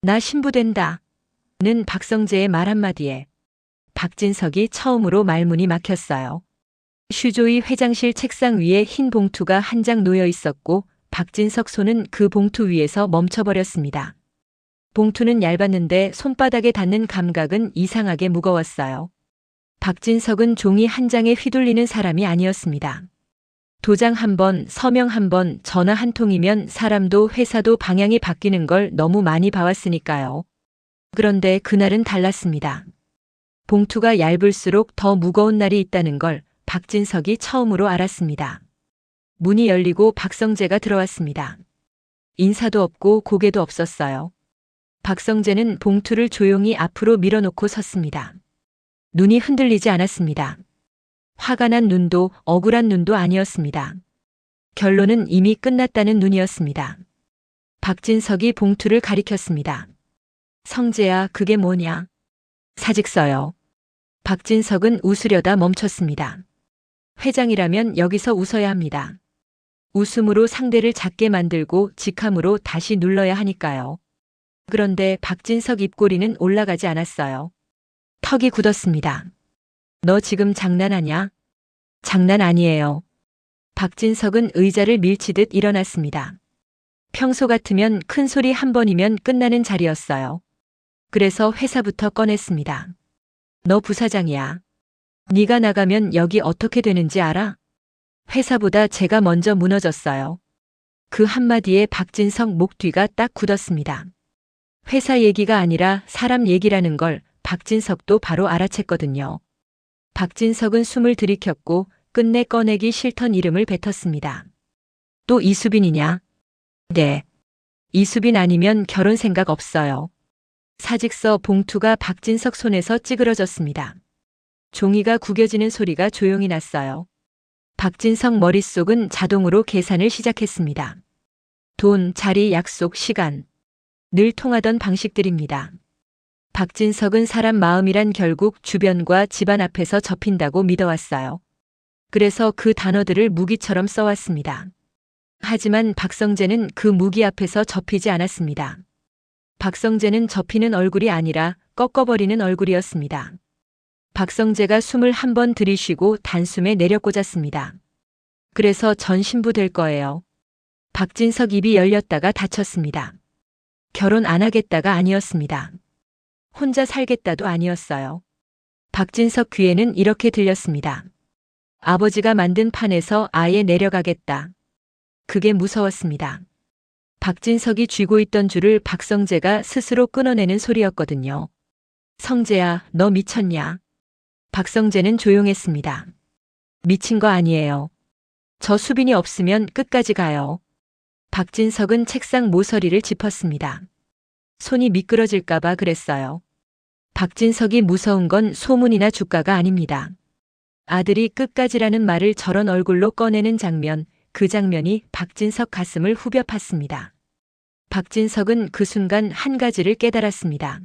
나 신부된다. 는 박성재의 말 한마디에 박진석이 처음으로 말문이 막혔어요. 슈조이 회장실 책상 위에 흰 봉투가 한 장 놓여 있었고 박진석 손은 그 봉투 위에서 멈춰버렸습니다. 봉투는 얇았는데 손바닥에 닿는 감각은 이상하게 무거웠어요. 박진석은 종이 한 장에 휘둘리는 사람이 아니었습니다. 도장 한 번, 서명 한 번, 전화 한 통이면 사람도 회사도 방향이 바뀌는 걸 너무 많이 봐왔으니까요. 그런데 그날은 달랐습니다. 봉투가 얇을수록 더 무거운 날이 있다는 걸 박진석이 처음으로 알았습니다. 문이 열리고 박성재가 들어왔습니다. 인사도 없고 고개도 없었어요. 박성재는 봉투를 조용히 앞으로 밀어놓고 섰습니다. 눈이 흔들리지 않았습니다. 화가 난 눈도 억울한 눈도 아니었습니다. 결론은 이미 끝났다는 눈이었습니다. 박진석이 봉투를 가리켰습니다. 성재야, 그게 뭐냐? 사직서요. 박진석은 웃으려다 멈췄습니다. 회장이라면 여기서 웃어야 합니다. 웃음으로 상대를 작게 만들고 직함으로 다시 눌러야 하니까요. 그런데 박진석 입꼬리는 올라가지 않았어요. 턱이 굳었습니다. 너 지금 장난하냐? 장난 아니에요. 박진석은 의자를 밀치듯 일어났습니다. 평소 같으면 큰 소리 한 번이면 끝나는 자리였어요. 그래서 회사부터 꺼냈습니다. 너 부사장이야. 네가 나가면 여기 어떻게 되는지 알아? 회사보다 제가 먼저 무너졌어요. 그 한마디에 박진석 목 뒤가 딱 굳었습니다. 회사 얘기가 아니라 사람 얘기라는 걸 박진석도 바로 알아챘거든요. 박진석은 숨을 들이켰고 끝내 꺼내기 싫던 이름을 뱉었습니다. 또 이수빈이냐? 네. 이수빈 아니면 결혼 생각 없어요. 사직서 봉투가 박진석 손에서 찌그러졌습니다. 종이가 구겨지는 소리가 조용히 났어요. 박진석 머릿속은 자동으로 계산을 시작했습니다. 돈, 자리, 약속, 시간. 늘 통하던 방식들입니다. 박진석은 사람 마음이란 결국 주변과 집안 앞에서 접힌다고 믿어왔어요. 그래서 그 단어들을 무기처럼 써왔습니다. 하지만 박성재는 그 무기 앞에서 접히지 않았습니다. 박성재는 접히는 얼굴이 아니라 꺾어버리는 얼굴이었습니다. 박성재가 숨을 한 번 들이쉬고 단숨에 내려꽂았습니다. 그래서 전 신부 될 거예요. 박진석 입이 열렸다가 닫혔습니다. 결혼 안 하겠다가 아니었습니다. 혼자 살겠다도 아니었어요. 박진석 귀에는 이렇게 들렸습니다. 아버지가 만든 판에서 아예 내려가겠다. 그게 무서웠습니다. 박진석이 쥐고 있던 줄을 박성재가 스스로 끊어내는 소리였거든요. 성재야, 너 미쳤냐? 박성재는 조용했습니다. 미친 거 아니에요. 저 수빈이 없으면 끝까지 가요. 박진석은 책상 모서리를 짚었습니다. 손이 미끄러질까봐 그랬어요. 박진석이 무서운 건 소문이나 주가가 아닙니다. 아들이 끝까지라는 말을 저런 얼굴로 꺼내는 장면, 그 장면이 박진석 가슴을 후벼 팠습니다. 박진석은 그 순간 한 가지를 깨달았습니다.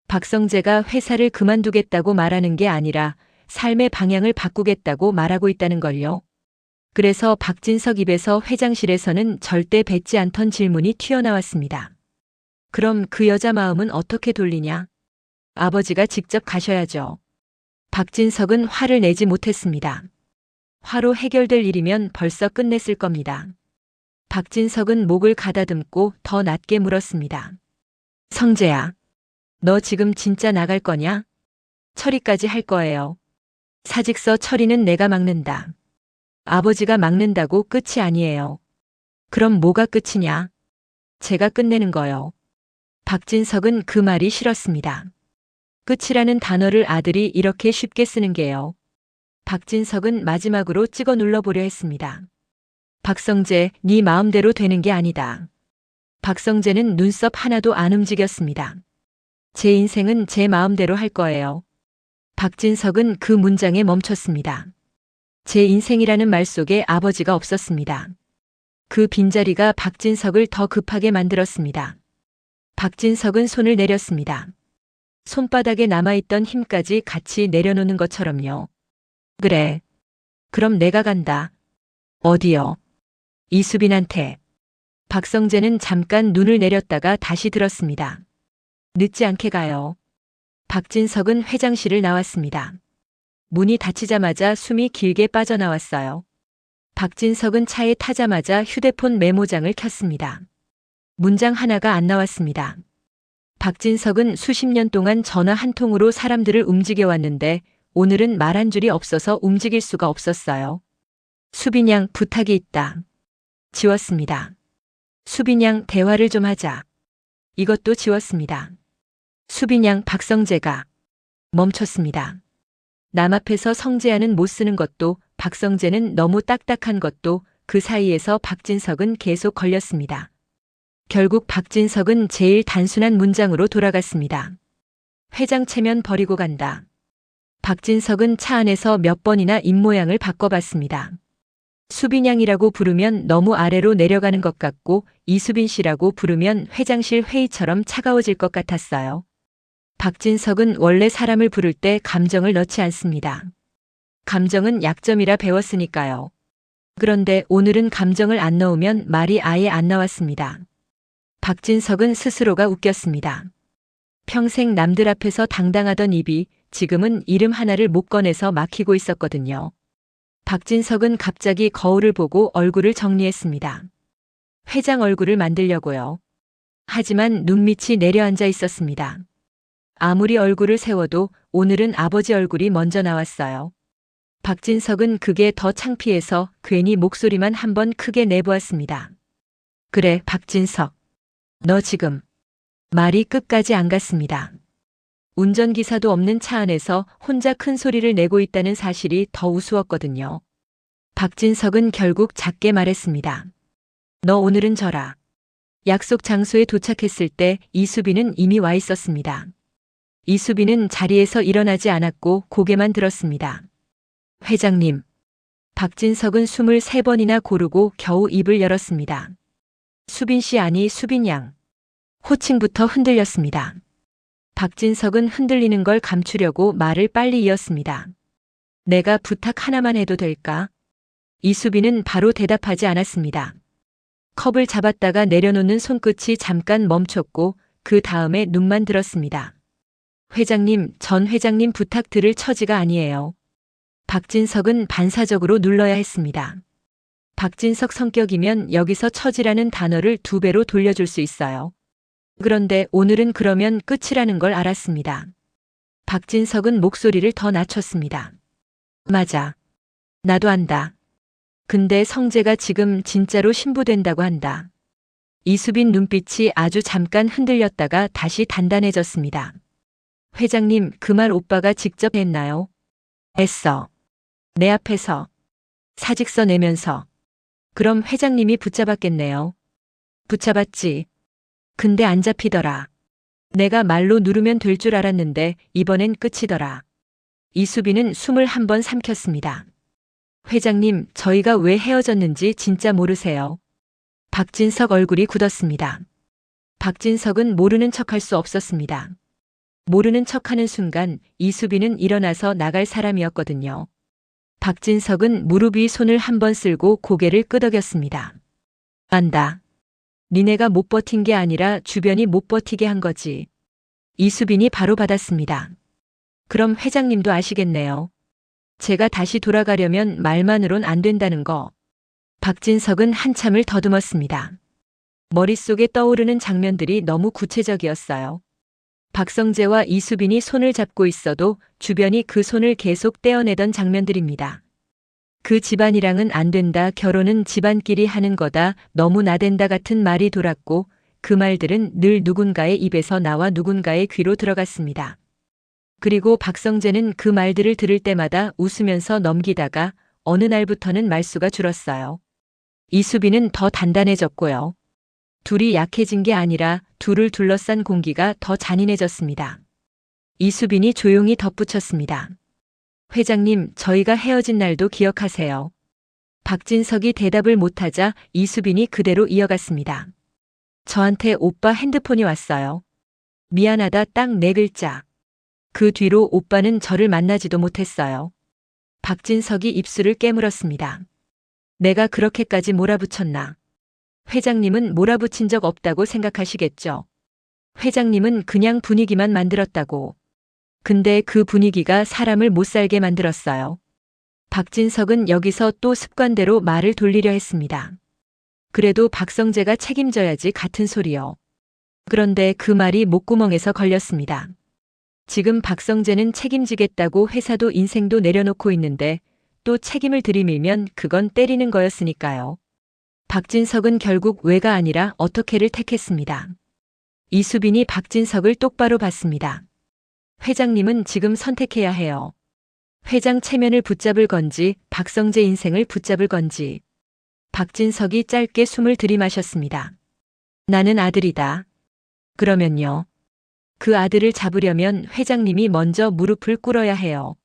박성재가 회사를 그만두겠다고 말하는 게 아니라 삶의 방향을 바꾸겠다고 말하고 있다는 걸요. 그래서 박진석 입에서 회장실에서는 절대 뱉지 않던 질문이 튀어나왔습니다. 그럼 그 여자 마음은 어떻게 돌리냐? 아버지가 직접 가셔야죠. 박진석은 화를 내지 못했습니다. 화로 해결될 일이면 벌써 끝냈을 겁니다. 박진석은 목을 가다듬고 더 낮게 물었습니다. 성재야, 너 지금 진짜 나갈 거냐? 처리까지 할 거예요. 사직서 처리는 내가 막는다. 아버지가 막는다고 끝이 아니에요. 그럼 뭐가 끝이냐? 제가 끝내는 거요. 박진석은 그 말이 싫었습니다. 끝이라는 단어를 아들이 이렇게 쉽게 쓰는 게요. 박진석은 마지막으로 찍어 눌러보려 했습니다. 박성재, 네 마음대로 되는 게 아니다. 박성재는 눈썹 하나도 안 움직였습니다. 제 인생은 제 마음대로 할 거예요. 박진석은 그 문장에 멈췄습니다. 제 인생이라는 말 속에 아버지가 없었습니다. 그 빈자리가 박진석을 더 급하게 만들었습니다. 박진석은 손을 내렸습니다. 손바닥에 남아있던 힘까지 같이 내려놓는 것처럼요. 그래. 그럼 내가 간다. 어디요? 이수빈한테. 박성재는 잠깐 눈을 내렸다가 다시 들었습니다. 늦지 않게 가요. 박진석은 회장실을 나왔습니다. 문이 닫히자마자 숨이 길게 빠져나왔어요. 박진석은 차에 타자마자 휴대폰 메모장을 켰습니다. 문장 하나가 안 나왔습니다. 박진석은 수십 년 동안 전화 한 통으로 사람들을 움직여왔는데 오늘은 말 한 줄이 없어서 움직일 수가 없었어요. 수빈 양 부탁이 있다. 지웠습니다. 수빈 양 대화를 좀 하자. 이것도 지웠습니다. 수빈 양 박성재가 멈췄습니다. 남 앞에서 성재야는 못 쓰는 것도 박성재는 너무 딱딱한 것도 그 사이에서 박진석은 계속 걸렸습니다. 결국 박진석은 제일 단순한 문장으로 돌아갔습니다. 회장 체면 버리고 간다. 박진석은 차 안에서 몇 번이나 입모양을 바꿔봤습니다. 수빈 양이라고 부르면 너무 아래로 내려가는 것 같고 이수빈 씨라고 부르면 회장실 회의처럼 차가워질 것 같았어요. 박진석은 원래 사람을 부를 때 감정을 넣지 않습니다. 감정은 약점이라 배웠으니까요. 그런데 오늘은 감정을 안 넣으면 말이 아예 안 나왔습니다. 박진석은 스스로가 웃겼습니다. 평생 남들 앞에서 당당하던 입이 지금은 이름 하나를 못 꺼내서 막히고 있었거든요. 박진석은 갑자기 거울을 보고 얼굴을 정리했습니다. 회장 얼굴을 만들려고요. 하지만 눈밑이 내려앉아 있었습니다. 아무리 얼굴을 세워도 오늘은 아버지 얼굴이 먼저 나왔어요. 박진석은 그게 더 창피해서 괜히 목소리만 한번 크게 내보았습니다. 그래, 박진석. 너 지금. 말이 끝까지 안 갔습니다. 운전기사도 없는 차 안에서 혼자 큰 소리를 내고 있다는 사실이 더 우스웠거든요. 박진석은 결국 작게 말했습니다. 너 오늘은 져라. 약속 장소에 도착했을 때 이수빈은 이미 와 있었습니다. 이수빈은 자리에서 일어나지 않았고 고개만 들었습니다. 회장님. 박진석은 숨을 3번이나 고르고 겨우 입을 열었습니다. 수빈 씨 아니 수빈 양. 호칭부터 흔들렸습니다. 박진석은 흔들리는 걸 감추려고 말을 빨리 이었습니다. 내가 부탁 하나만 해도 될까? 이수빈은 바로 대답하지 않았습니다. 컵을 잡았다가 내려놓는 손끝이 잠깐 멈췄고 그 다음에 눈만 들었습니다. 회장님, 전 회장님 부탁 들을 처지가 아니에요. 박진석은 반사적으로 눌러야 했습니다. 박진석 성격이면 여기서 처지라는 단어를 2배로 돌려줄 수 있어요. 그런데 오늘은 그러면 끝이라는 걸 알았습니다. 박진석은 목소리를 더 낮췄습니다. 맞아. 나도 안다. 근데 성재가 지금 진짜로 신부된다고 한다. 이수빈 눈빛이 아주 잠깐 흔들렸다가 다시 단단해졌습니다. 회장님, 그 말 오빠가 직접 했나요? 했어. 내 앞에서. 사직서 내면서. 그럼 회장님이 붙잡았겠네요. 붙잡았지. 근데 안 잡히더라. 내가 말로 누르면 될 줄 알았는데 이번엔 끝이더라. 이수빈은 숨을 한 번 삼켰습니다. 회장님, 저희가 왜 헤어졌는지 진짜 모르세요. 박진석 얼굴이 굳었습니다. 박진석은 모르는 척할 수 없었습니다. 모르는 척하는 순간 이수빈은 일어나서 나갈 사람이었거든요. 박진석은 무릎 위 손을 한 번 쓸고 고개를 끄덕였습니다. 안다. 니네가 못 버틴 게 아니라 주변이 못 버티게 한 거지. 이수빈이 바로 받았습니다. 그럼 회장님도 아시겠네요. 제가 다시 돌아가려면 말만으론 안 된다는 거. 박진석은 한참을 더듬었습니다. 머릿속에 떠오르는 장면들이 너무 구체적이었어요. 박성재와 이수빈이 손을 잡고 있어도 주변이 그 손을 계속 떼어내던 장면들입니다. 그 집안이랑은 안 된다, 결혼은 집안끼리 하는 거다, 너무 나댄다 같은 말이 돌았고 그 말들은 늘 누군가의 입에서 나와 누군가의 귀로 들어갔습니다. 그리고 박성재는 그 말들을 들을 때마다 웃으면서 넘기다가 어느 날부터는 말수가 줄었어요. 이수빈은 더 단단해졌고요. 둘이 약해진 게 아니라 둘을 둘러싼 공기가 더 잔인해졌습니다. 이수빈이 조용히 덧붙였습니다. 회장님, 저희가 헤어진 날도 기억하세요. 박진석이 대답을 못하자 이수빈이 그대로 이어갔습니다. 저한테 오빠 핸드폰이 왔어요. 미안하다, 딱 4글자. 그 뒤로 오빠는 저를 만나지도 못했어요. 박진석이 입술을 깨물었습니다. 내가 그렇게까지 몰아붙였나? 회장님은 몰아붙인 적 없다고 생각하시겠죠. 회장님은 그냥 분위기만 만들었다고. 근데 그 분위기가 사람을 못 살게 만들었어요. 박진석은 여기서 또 습관대로 말을 돌리려 했습니다. 그래도 박성재가 책임져야지 같은 소리요. 그런데 그 말이 목구멍에서 걸렸습니다. 지금 박성재는 책임지겠다고 회사도 인생도 내려놓고 있는데 또 책임을 들이밀면 그건 때리는 거였으니까요. 박진석은 결국 왜가 아니라 어떻게를 택했습니다. 이수빈이 박진석을 똑바로 봤습니다. 회장님은 지금 선택해야 해요. 회장 체면을 붙잡을 건지 박성재 인생을 붙잡을 건지. 박진석이 짧게 숨을 들이마셨습니다. 나는 아들이다. 그러면요. 그 아들을 잡으려면 회장님이 먼저 무릎을 꿇어야 해요.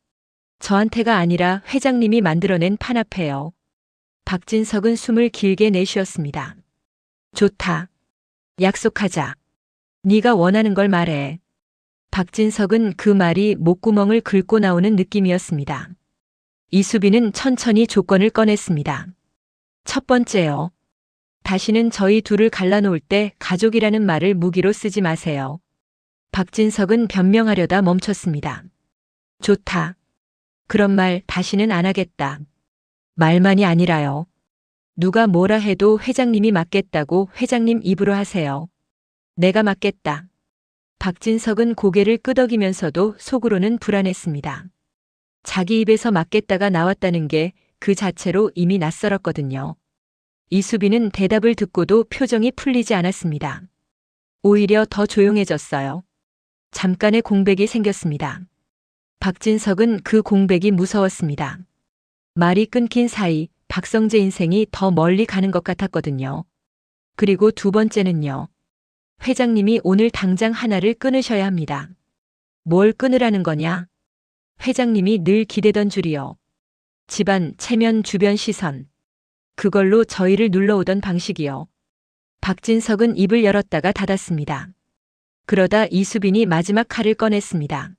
저한테가 아니라 회장님이 만들어낸 판 앞에요. 박진석은 숨을 길게 내쉬었습니다. 좋다. 약속하자. 네가 원하는 걸 말해. 박진석은 그 말이 목구멍을 긁고 나오는 느낌이었습니다. 이수빈은 천천히 조건을 꺼냈습니다. 첫 번째요. 다시는 저희 둘을 갈라놓을 때 가족이라는 말을 무기로 쓰지 마세요. 박진석은 변명하려다 멈췄습니다. 좋다. 그런 말 다시는 안 하겠다. 말만이 아니라요. 누가 뭐라 해도 회장님이 맞겠다고 회장님 입으로 하세요. 내가 맞겠다. 박진석은 고개를 끄덕이면서도 속으로는 불안했습니다. 자기 입에서 맞겠다가 나왔다는 게 그 자체로 이미 낯설었거든요. 이수빈은 대답을 듣고도 표정이 풀리지 않았습니다. 오히려 더 조용해졌어요. 잠깐의 공백이 생겼습니다. 박진석은 그 공백이 무서웠습니다. 말이 끊긴 사이 박성재 인생이 더 멀리 가는 것 같았거든요. 그리고 두 번째는요. 회장님이 오늘 당장 하나를 끊으셔야 합니다. 뭘 끊으라는 거냐? 회장님이 늘 기대던 줄이요. 집안, 체면, 주변 시선. 그걸로 저희를 눌러오던 방식이요. 박진석은 입을 열었다가 닫았습니다. 그러다 이수빈이 마지막 칼을 꺼냈습니다.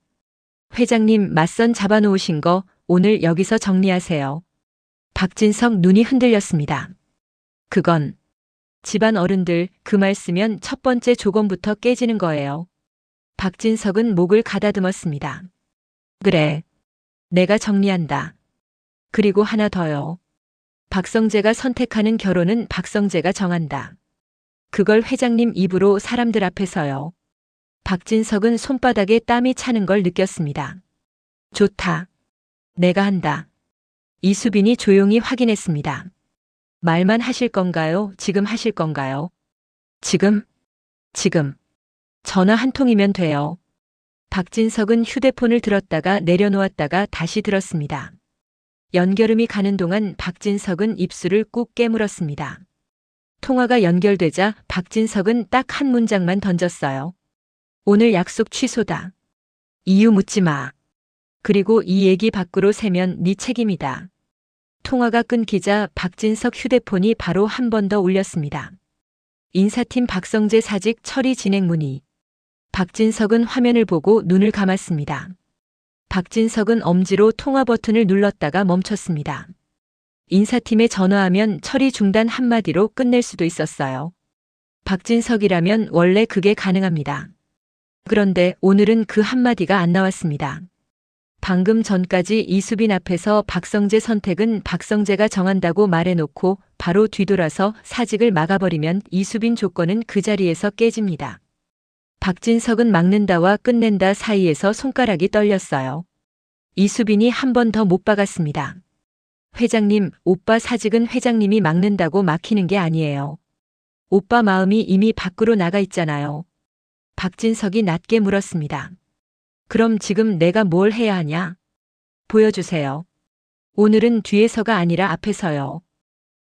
회장님 맞선 잡아놓으신 거 오늘 여기서 정리하세요. 박진석 눈이 흔들렸습니다. 그건 집안 어른들 그 말 쓰면 첫 번째 조건부터 깨지는 거예요. 박진석은 목을 가다듬었습니다. 그래. 내가 정리한다. 그리고 하나 더요. 박성재가 선택하는 결혼은 박성재가 정한다. 그걸 회장님 입으로 사람들 앞에서요. 박진석은 손바닥에 땀이 차는 걸 느꼈습니다. 좋다. 내가 한다. 이수빈이 조용히 확인했습니다. 말만 하실 건가요? 지금 하실 건가요? 지금? 지금. 전화 한 통이면 돼요. 박진석은 휴대폰을 들었다가 내려놓았다가 다시 들었습니다. 연결음이 가는 동안 박진석은 입술을 꾹 깨물었습니다. 통화가 연결되자 박진석은 딱 한 문장만 던졌어요. 오늘 약속 취소다. 이유 묻지 마. 그리고 이 얘기 밖으로 새면 네 책임이다. 통화가 끊기자 박진석 휴대폰이 바로 한 번 더 울렸습니다. 인사팀 박성재 사직 처리 진행 문의. 박진석은 화면을 보고 눈을 감았습니다. 박진석은 엄지로 통화 버튼을 눌렀다가 멈췄습니다. 인사팀에 전화하면 처리 중단 한마디로 끝낼 수도 있었어요. 박진석이라면 원래 그게 가능합니다. 그런데 오늘은 그 한마디가 안 나왔습니다. 방금 전까지 이수빈 앞에서 박성재 선택은 박성재가 정한다고 말해놓고 바로 뒤돌아서 사직을 막아버리면 이수빈 조건은 그 자리에서 깨집니다. 박진석은 막는다와 끝낸다 사이에서 손가락이 떨렸어요. 이수빈이 한 번 더 못 박았습니다. 회장님, 오빠 사직은 회장님이 막는다고 막히는 게 아니에요. 오빠 마음이 이미 밖으로 나가 있잖아요. 박진석이 낮게 물었습니다. 그럼 지금 내가 뭘 해야 하냐? 보여주세요. 오늘은 뒤에서가 아니라 앞에서요.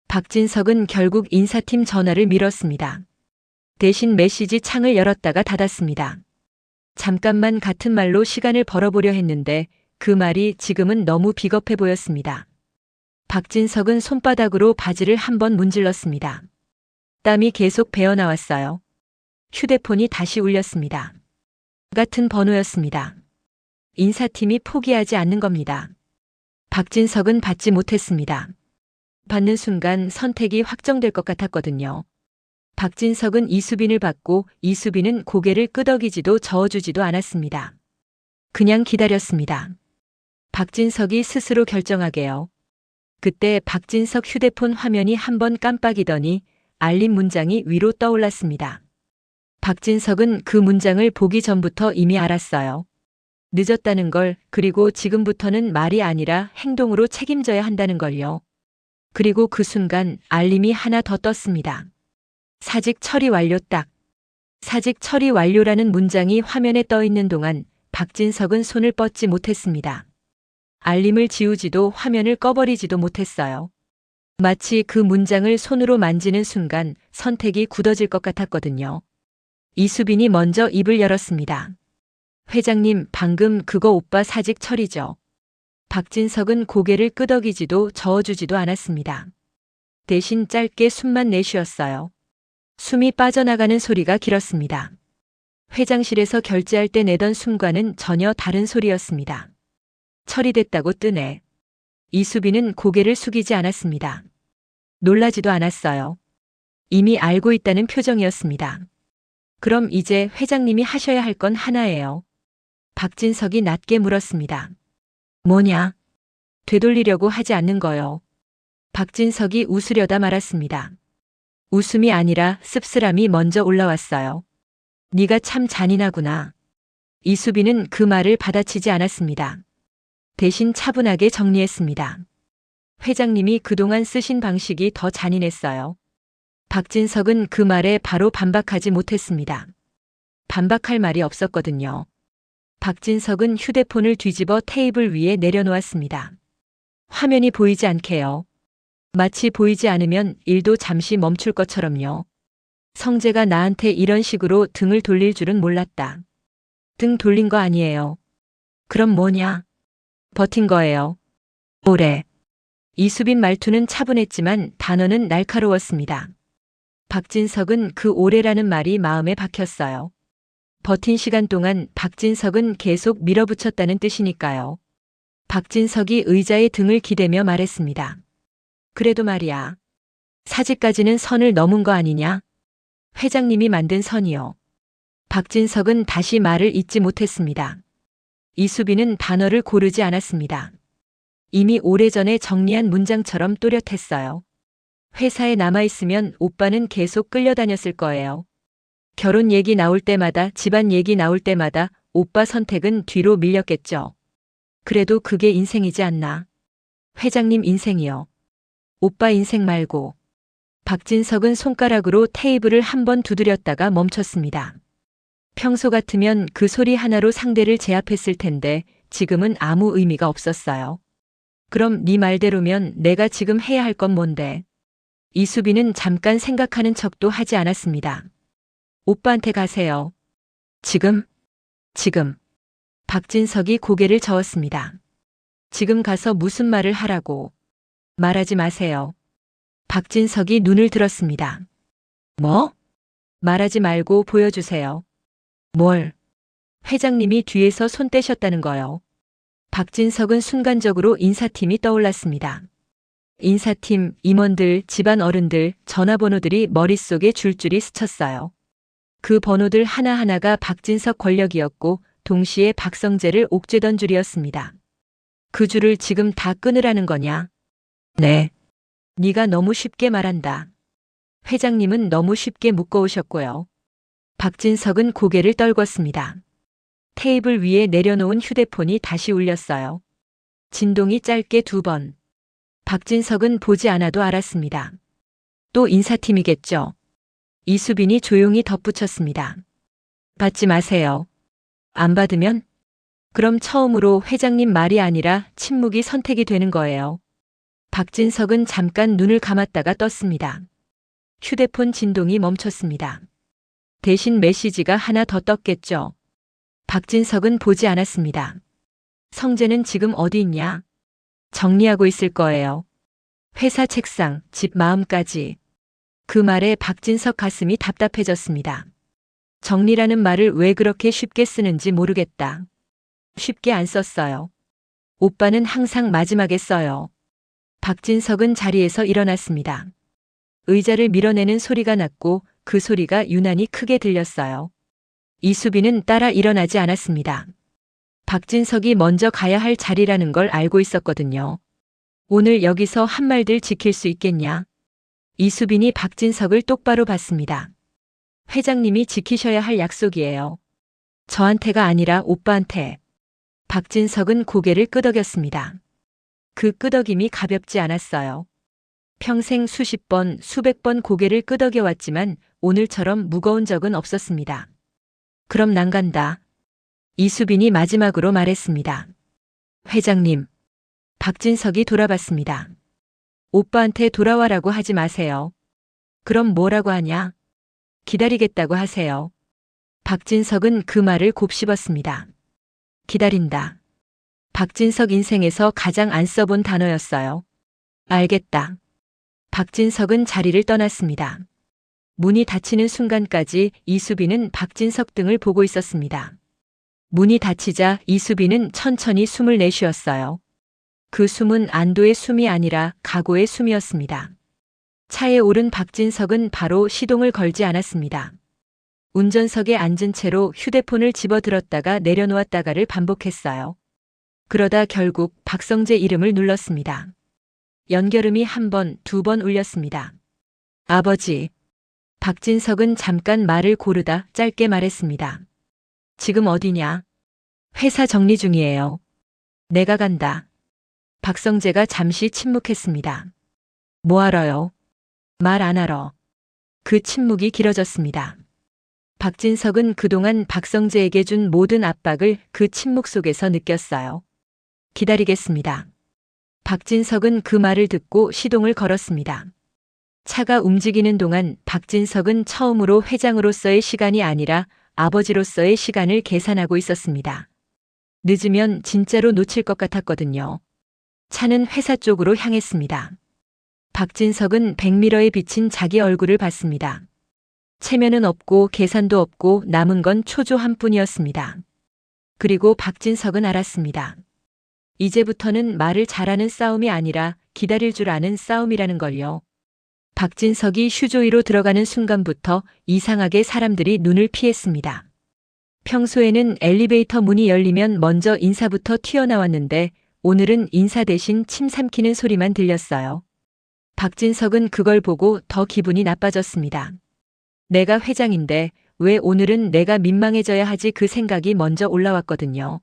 박진석은 결국 인사팀 전화를 밀었습니다. 대신 메시지 창을 열었다가 닫았습니다. 잠깐만 같은 말로 시간을 벌어보려 했는데 그 말이 지금은 너무 비겁해 보였습니다. 박진석은 손바닥으로 바지를 한번 문질렀습니다. 땀이 계속 배어나왔어요. 휴대폰이 다시 울렸습니다. 같은 번호였습니다. 인사팀이 포기하지 않는 겁니다. 박진석은 받지 못했습니다. 받는 순간 선택이 확정될 것 같았거든요. 박진석은 이수빈을 봤고 이수빈은 고개를 끄덕이지도 저어주지도 않았습니다. 그냥 기다렸습니다. 박진석이 스스로 결정하게요. 그때 박진석 휴대폰 화면이 한번 깜빡이더니 알림 문장이 위로 떠올랐습니다. 박진석은 그 문장을 보기 전부터 이미 알았어요. 늦었다는 걸, 그리고 지금부터는 말이 아니라 행동으로 책임져야 한다는 걸요. 그리고 그 순간 알림이 하나 더 떴습니다. 사직 처리 완료 딱. 사직 처리 완료라는 문장이 화면에 떠 있는 동안 박진석은 손을 뻗지 못했습니다. 알림을 지우지도 화면을 꺼버리지도 못했어요. 마치 그 문장을 손으로 만지는 순간 선택이 굳어질 것 같았거든요. 이수빈이 먼저 입을 열었습니다. 회장님, 방금 그거 오빠 사직 처리죠? 박진석은 고개를 끄덕이지도 저어주지도 않았습니다. 대신 짧게 숨만 내쉬었어요. 숨이 빠져나가는 소리가 길었습니다. 회장실에서 결제할 때 내던 숨과는 전혀 다른 소리였습니다. 처리됐다고 뜨네. 이수빈은 고개를 숙이지 않았습니다. 놀라지도 않았어요. 이미 알고 있다는 표정이었습니다. 그럼 이제 회장님이 하셔야 할 건 하나예요. 박진석이 낮게 물었습니다. 뭐냐? 되돌리려고 하지 않는 거요. 박진석이 웃으려다 말았습니다. 웃음이 아니라 씁쓸함이 먼저 올라왔어요. 네가 참 잔인하구나. 이수빈은 그 말을 받아치지 않았습니다. 대신 차분하게 정리했습니다. 회장님이 그동안 쓰신 방식이 더 잔인했어요. 박진석은 그 말에 바로 반박하지 못했습니다. 반박할 말이 없었거든요. 박진석은 휴대폰을 뒤집어 테이블 위에 내려놓았습니다. 화면이 보이지 않게요. 마치 보이지 않으면 일도 잠시 멈출 것처럼요. 성재가 나한테 이런 식으로 등을 돌릴 줄은 몰랐다. 등 돌린 거 아니에요. 그럼 뭐냐? 버틴 거예요. 오래. 이수빈 말투는 차분했지만 단어는 날카로웠습니다. 박진석은 그 오래라는 말이 마음에 박혔어요. 버틴 시간 동안 박진석은 계속 밀어붙였다는 뜻이니까요. 박진석이 의자에 등을 기대며 말했습니다. 그래도 말이야. 사직까지는 선을 넘은 거 아니냐? 회장님이 만든 선이요. 박진석은 다시 말을 잇지 못했습니다. 이수빈은 단어를 고르지 않았습니다. 이미 오래전에 정리한 문장처럼 또렷했어요. 회사에 남아있으면 오빠는 계속 끌려다녔을 거예요. 결혼 얘기 나올 때마다, 집안 얘기 나올 때마다 오빠 선택은 뒤로 밀렸겠죠. 그래도 그게 인생이지 않나. 회장님 인생이요. 오빠 인생 말고. 박진석은 손가락으로 테이블을 한번 두드렸다가 멈췄습니다. 평소 같으면 그 소리 하나로 상대를 제압했을 텐데 지금은 아무 의미가 없었어요. 그럼 네 말대로면 내가 지금 해야 할 건 뭔데? 이수빈은 잠깐 생각하는 척도 하지 않았습니다. 오빠한테 가세요. 지금? 지금. 박진석이 고개를 저었습니다. 지금 가서 무슨 말을 하라고. 말하지 마세요. 박진석이 눈을 들었습니다. 뭐? 말하지 말고 보여주세요. 뭘? 회장님이 뒤에서 손 떼셨다는 거요. 박진석은 순간적으로 인사팀이 떠올랐습니다. 인사팀, 임원들, 집안 어른들, 전화번호들이 머릿속에 줄줄이 스쳤어요. 그 번호들 하나하나가 박진석 권력이었고 동시에 박성재를 옥죄던 줄이었습니다. 그 줄을 지금 다 끊으라는 거냐? 네. 네가 너무 쉽게 말한다. 회장님은 너무 쉽게 묶어오셨고요. 박진석은 고개를 떨궜습니다. 테이블 위에 내려놓은 휴대폰이 다시 울렸어요. 진동이 짧게 2번. 박진석은 보지 않아도 알았습니다. 또 인사팀이겠죠. 이수빈이 조용히 덧붙였습니다. 받지 마세요. 안 받으면? 그럼 처음으로 회장님 말이 아니라 침묵이 선택이 되는 거예요. 박진석은 잠깐 눈을 감았다가 떴습니다. 휴대폰 진동이 멈췄습니다. 대신 메시지가 하나 더 떴겠죠. 박진석은 보지 않았습니다. 성재는 지금 어디 있냐? 정리하고 있을 거예요. 회사 책상, 집 마음까지. 그 말에 박진석 가슴이 답답해졌습니다. 정리라는 말을 왜 그렇게 쉽게 쓰는지 모르겠다. 쉽게 안 썼어요. 오빠는 항상 마지막에 써요. 박진석은 자리에서 일어났습니다. 의자를 밀어내는 소리가 났고 그 소리가 유난히 크게 들렸어요. 이수빈은 따라 일어나지 않았습니다. 박진석이 먼저 가야 할 자리라는 걸 알고 있었거든요. 오늘 여기서 한 말들 지킬 수 있겠냐? 이수빈이 박진석을 똑바로 봤습니다. 회장님이 지키셔야 할 약속이에요. 저한테가 아니라 오빠한테. 박진석은 고개를 끄덕였습니다. 그 끄덕임이 가볍지 않았어요. 평생 수십 번, 수백 번 고개를 끄덕여왔지만 오늘처럼 무거운 적은 없었습니다. 그럼 난 간다. 이수빈이 마지막으로 말했습니다. 회장님. 박진석이 돌아봤습니다. 오빠한테 돌아와라고 하지 마세요. 그럼 뭐라고 하냐? 기다리겠다고 하세요. 박진석은 그 말을 곱씹었습니다. 기다린다. 박진석 인생에서 가장 안 써본 단어였어요. 알겠다. 박진석은 자리를 떠났습니다. 문이 닫히는 순간까지 이수빈은 박진석 등을 보고 있었습니다. 문이 닫히자 이수빈은 천천히 숨을 내쉬었어요. 그 숨은 안도의 숨이 아니라 각오의 숨이었습니다. 차에 오른 박진석은 바로 시동을 걸지 않았습니다. 운전석에 앉은 채로 휴대폰을 집어들었다가 내려놓았다가를 반복했어요. 그러다 결국 박성재 이름을 눌렀습니다. 연결음이 한 번, 두 번 울렸습니다. 아버지. 박진석은 잠깐 말을 고르다 짧게 말했습니다. 지금 어디냐? 회사 정리 중이에요. 내가 간다. 박성재가 잠시 침묵했습니다. 뭐하러요? 말 안 하러. 그 침묵이 길어졌습니다. 박진석은 그동안 박성재에게 준 모든 압박을 그 침묵 속에서 느꼈어요. 기다리겠습니다. 박진석은 그 말을 듣고 시동을 걸었습니다. 차가 움직이는 동안 박진석은 처음으로 회장으로서의 시간이 아니라 아버지로서의 시간을 계산하고 있었습니다. 늦으면 진짜로 놓칠 것 같았거든요. 차는 회사 쪽으로 향했습니다. 박진석은 백미러에 비친 자기 얼굴을 봤습니다. 체면은 없고 계산도 없고 남은 건 초조함뿐이었습니다. 그리고 박진석은 알았습니다. 이제부터는 말을 잘하는 싸움이 아니라 기다릴 줄 아는 싸움이라는 걸요. 박진석이 휴조위로 들어가는 순간부터 이상하게 사람들이 눈을 피했습니다. 평소에는 엘리베이터 문이 열리면 먼저 인사부터 튀어나왔는데 오늘은 인사 대신 침 삼키는 소리만 들렸어요. 박진석은 그걸 보고 더 기분이 나빠졌습니다. 내가 회장인데 왜 오늘은 내가 민망해져야 하지 그 생각이 먼저 올라왔거든요.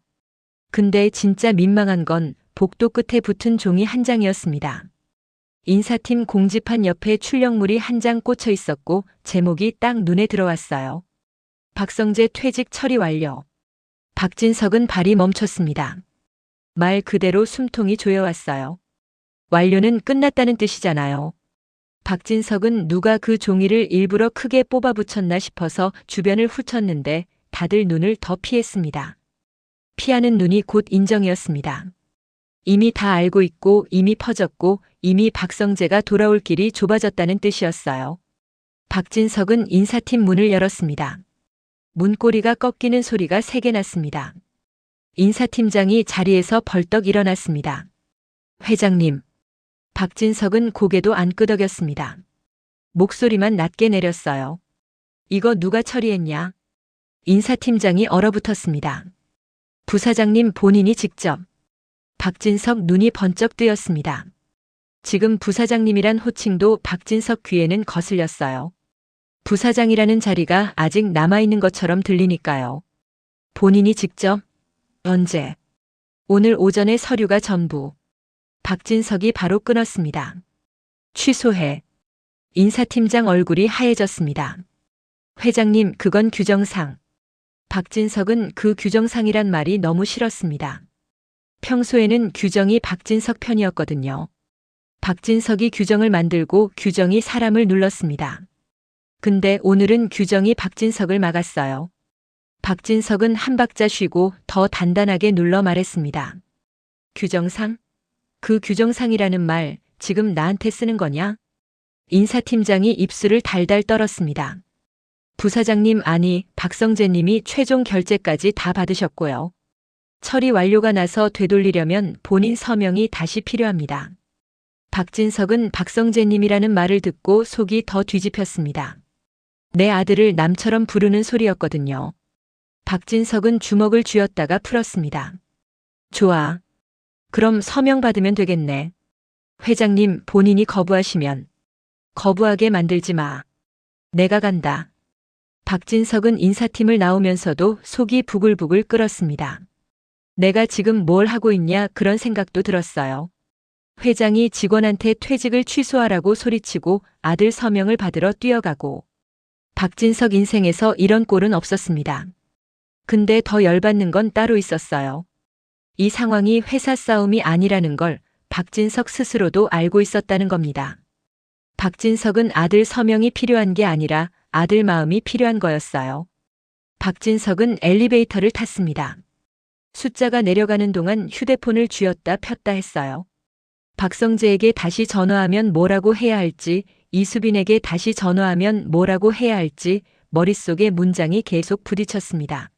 근데 진짜 민망한 건 복도 끝에 붙은 종이 한 장이었습니다. 인사팀 공지판 옆에 출력물이 한 장 꽂혀 있었고 제목이 딱 눈에 들어왔어요. 박성재 퇴직 처리 완료. 박진석은 발이 멈췄습니다. 말 그대로 숨통이 조여왔어요. 완료는 끝났다는 뜻이잖아요. 박진석은 누가 그 종이를 일부러 크게 뽑아 붙였나 싶어서 주변을 훑었는데 다들 눈을 더 피했습니다. 피하는 눈이 곧 인정이었습니다. 이미 다 알고 있고 이미 퍼졌고 이미 박성재가 돌아올 길이 좁아졌다는 뜻이었어요. 박진석은 인사팀 문을 열었습니다. 문고리가 꺾이는 소리가 세게 났습니다. 인사팀장이 자리에서 벌떡 일어났습니다. 회장님. 박진석은 고개도 안 끄덕였습니다. 목소리만 낮게 내렸어요. 이거 누가 처리했냐? 인사팀장이 얼어붙었습니다. 부사장님 본인이 직접. 박진석 눈이 번쩍 뜨였습니다. 지금 부사장님이란 호칭도 박진석 귀에는 거슬렸어요. 부사장이라는 자리가 아직 남아있는 것처럼 들리니까요. 본인이 직접? 언제? 오늘 오전에 서류가 전부. 박진석이 바로 끊었습니다. 취소해. 인사팀장 얼굴이 하얘졌습니다. 회장님, 그건 규정상. 박진석은 그 규정상이란 말이 너무 싫었습니다. 평소에는 규정이 박진석 편이었거든요. 박진석이 규정을 만들고 규정이 사람을 눌렀습니다. 근데 오늘은 규정이 박진석을 막았어요. 박진석은 한 박자 쉬고 더 단단하게 눌러 말했습니다. 규정상? 그 규정상이라는 말 지금 나한테 쓰는 거냐? 인사팀장이 입술을 달달 떨었습니다. 부사장님 아니 박성재님이 최종 결재까지 다 받으셨고요. 처리 완료가 나서 되돌리려면 본인 서명이 다시 필요합니다. 박진석은 박성재님이라는 말을 듣고 속이 더 뒤집혔습니다. 내 아들을 남처럼 부르는 소리였거든요. 박진석은 주먹을 쥐었다가 풀었습니다. 좋아. 그럼 서명 받으면 되겠네. 회장님 본인이 거부하시면. 거부하게 만들지 마. 내가 간다. 박진석은 인사팀을 나오면서도 속이 부글부글 끓었습니다. 내가 지금 뭘 하고 있냐 그런 생각도 들었어요. 회장이 직원한테 퇴직을 취소하라고 소리치고 아들 서명을 받으러 뛰어가고. 박진석 인생에서 이런 꼴은 없었습니다. 근데 더 열받는 건 따로 있었어요. 이 상황이 회사 싸움이 아니라는 걸 박진석 스스로도 알고 있었다는 겁니다. 박진석은 아들 서명이 필요한 게 아니라 아들 마음이 필요한 거였어요. 박진석은 엘리베이터를 탔습니다. 숫자가 내려가는 동안 휴대폰을 쥐었다 폈다 했어요. 박성재에게 다시 전화하면 뭐라고 해야 할지, 이수빈에게 다시 전화하면 뭐라고 해야 할지 머릿속에 문장이 계속 부딪혔습니다.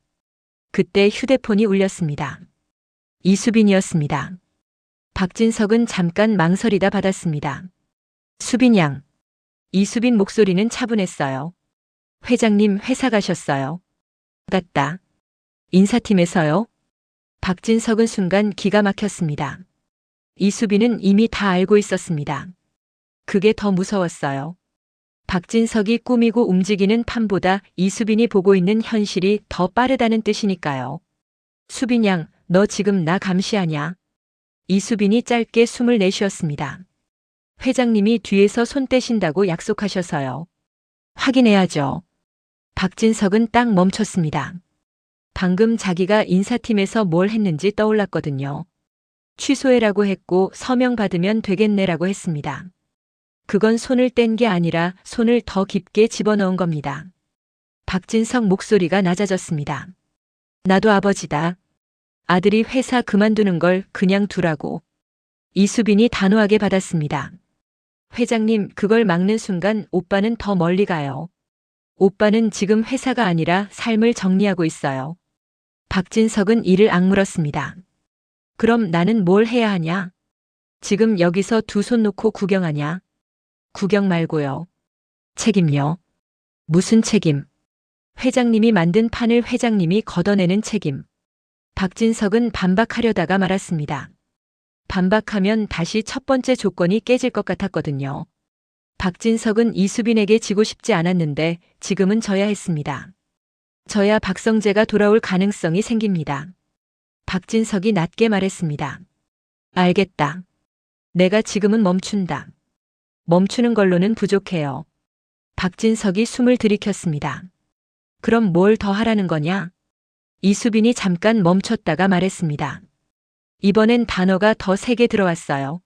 그때 휴대폰이 울렸습니다. 이수빈이었습니다. 박진석은 잠깐 망설이다 받았습니다. 수빈 양. 이수빈 목소리는 차분했어요. 회장님 회사 가셨어요. 갔다. 인사팀에서요? 박진석은 순간 기가 막혔습니다. 이수빈은 이미 다 알고 있었습니다. 그게 더 무서웠어요. 박진석이 꾸미고 움직이는 판보다 이수빈이 보고 있는 현실이 더 빠르다는 뜻이니까요. 수빈 양, 너 지금 나 감시하냐? 이수빈이 짧게 숨을 내쉬었습니다. 회장님이 뒤에서 손 떼신다고 약속하셔서요. 확인해야죠. 박진석은 딱 멈췄습니다. 방금 자기가 인사팀에서 뭘 했는지 떠올랐거든요. 취소해라고 했고 서명 받으면 되겠네라고 했습니다. 그건 손을 뗀 게 아니라 손을 더 깊게 집어넣은 겁니다. 박진석 목소리가 낮아졌습니다. 나도 아버지다. 아들이 회사 그만두는 걸 그냥 두라고. 이수빈이 단호하게 받았습니다. 회장님, 그걸 막는 순간 오빠는 더 멀리 가요. 오빠는 지금 회사가 아니라 삶을 정리하고 있어요. 박진석은 이를 악물었습니다. 그럼 나는 뭘 해야 하냐? 지금 여기서 두 손 놓고 구경하냐? 구경 말고요. 책임요. 무슨 책임? 회장님이 만든 판을 회장님이 걷어내는 책임. 박진석은 반박하려다가 말았습니다. 반박하면 다시 첫 번째 조건이 깨질 것 같았거든요. 박진석은 이수빈에게 지고 싶지 않았는데 지금은 져야 했습니다. 져야 박성재가 돌아올 가능성이 생깁니다. 박진석이 낮게 말했습니다. 알겠다. 내가 지금은 멈춘다. 멈추는 걸로는 부족해요. 박진석이 숨을 들이켰습니다. 그럼 뭘 더 하라는 거냐? 이수빈이 잠깐 멈췄다가 말했습니다. 이번엔 단어가 더 세게 들어왔어요.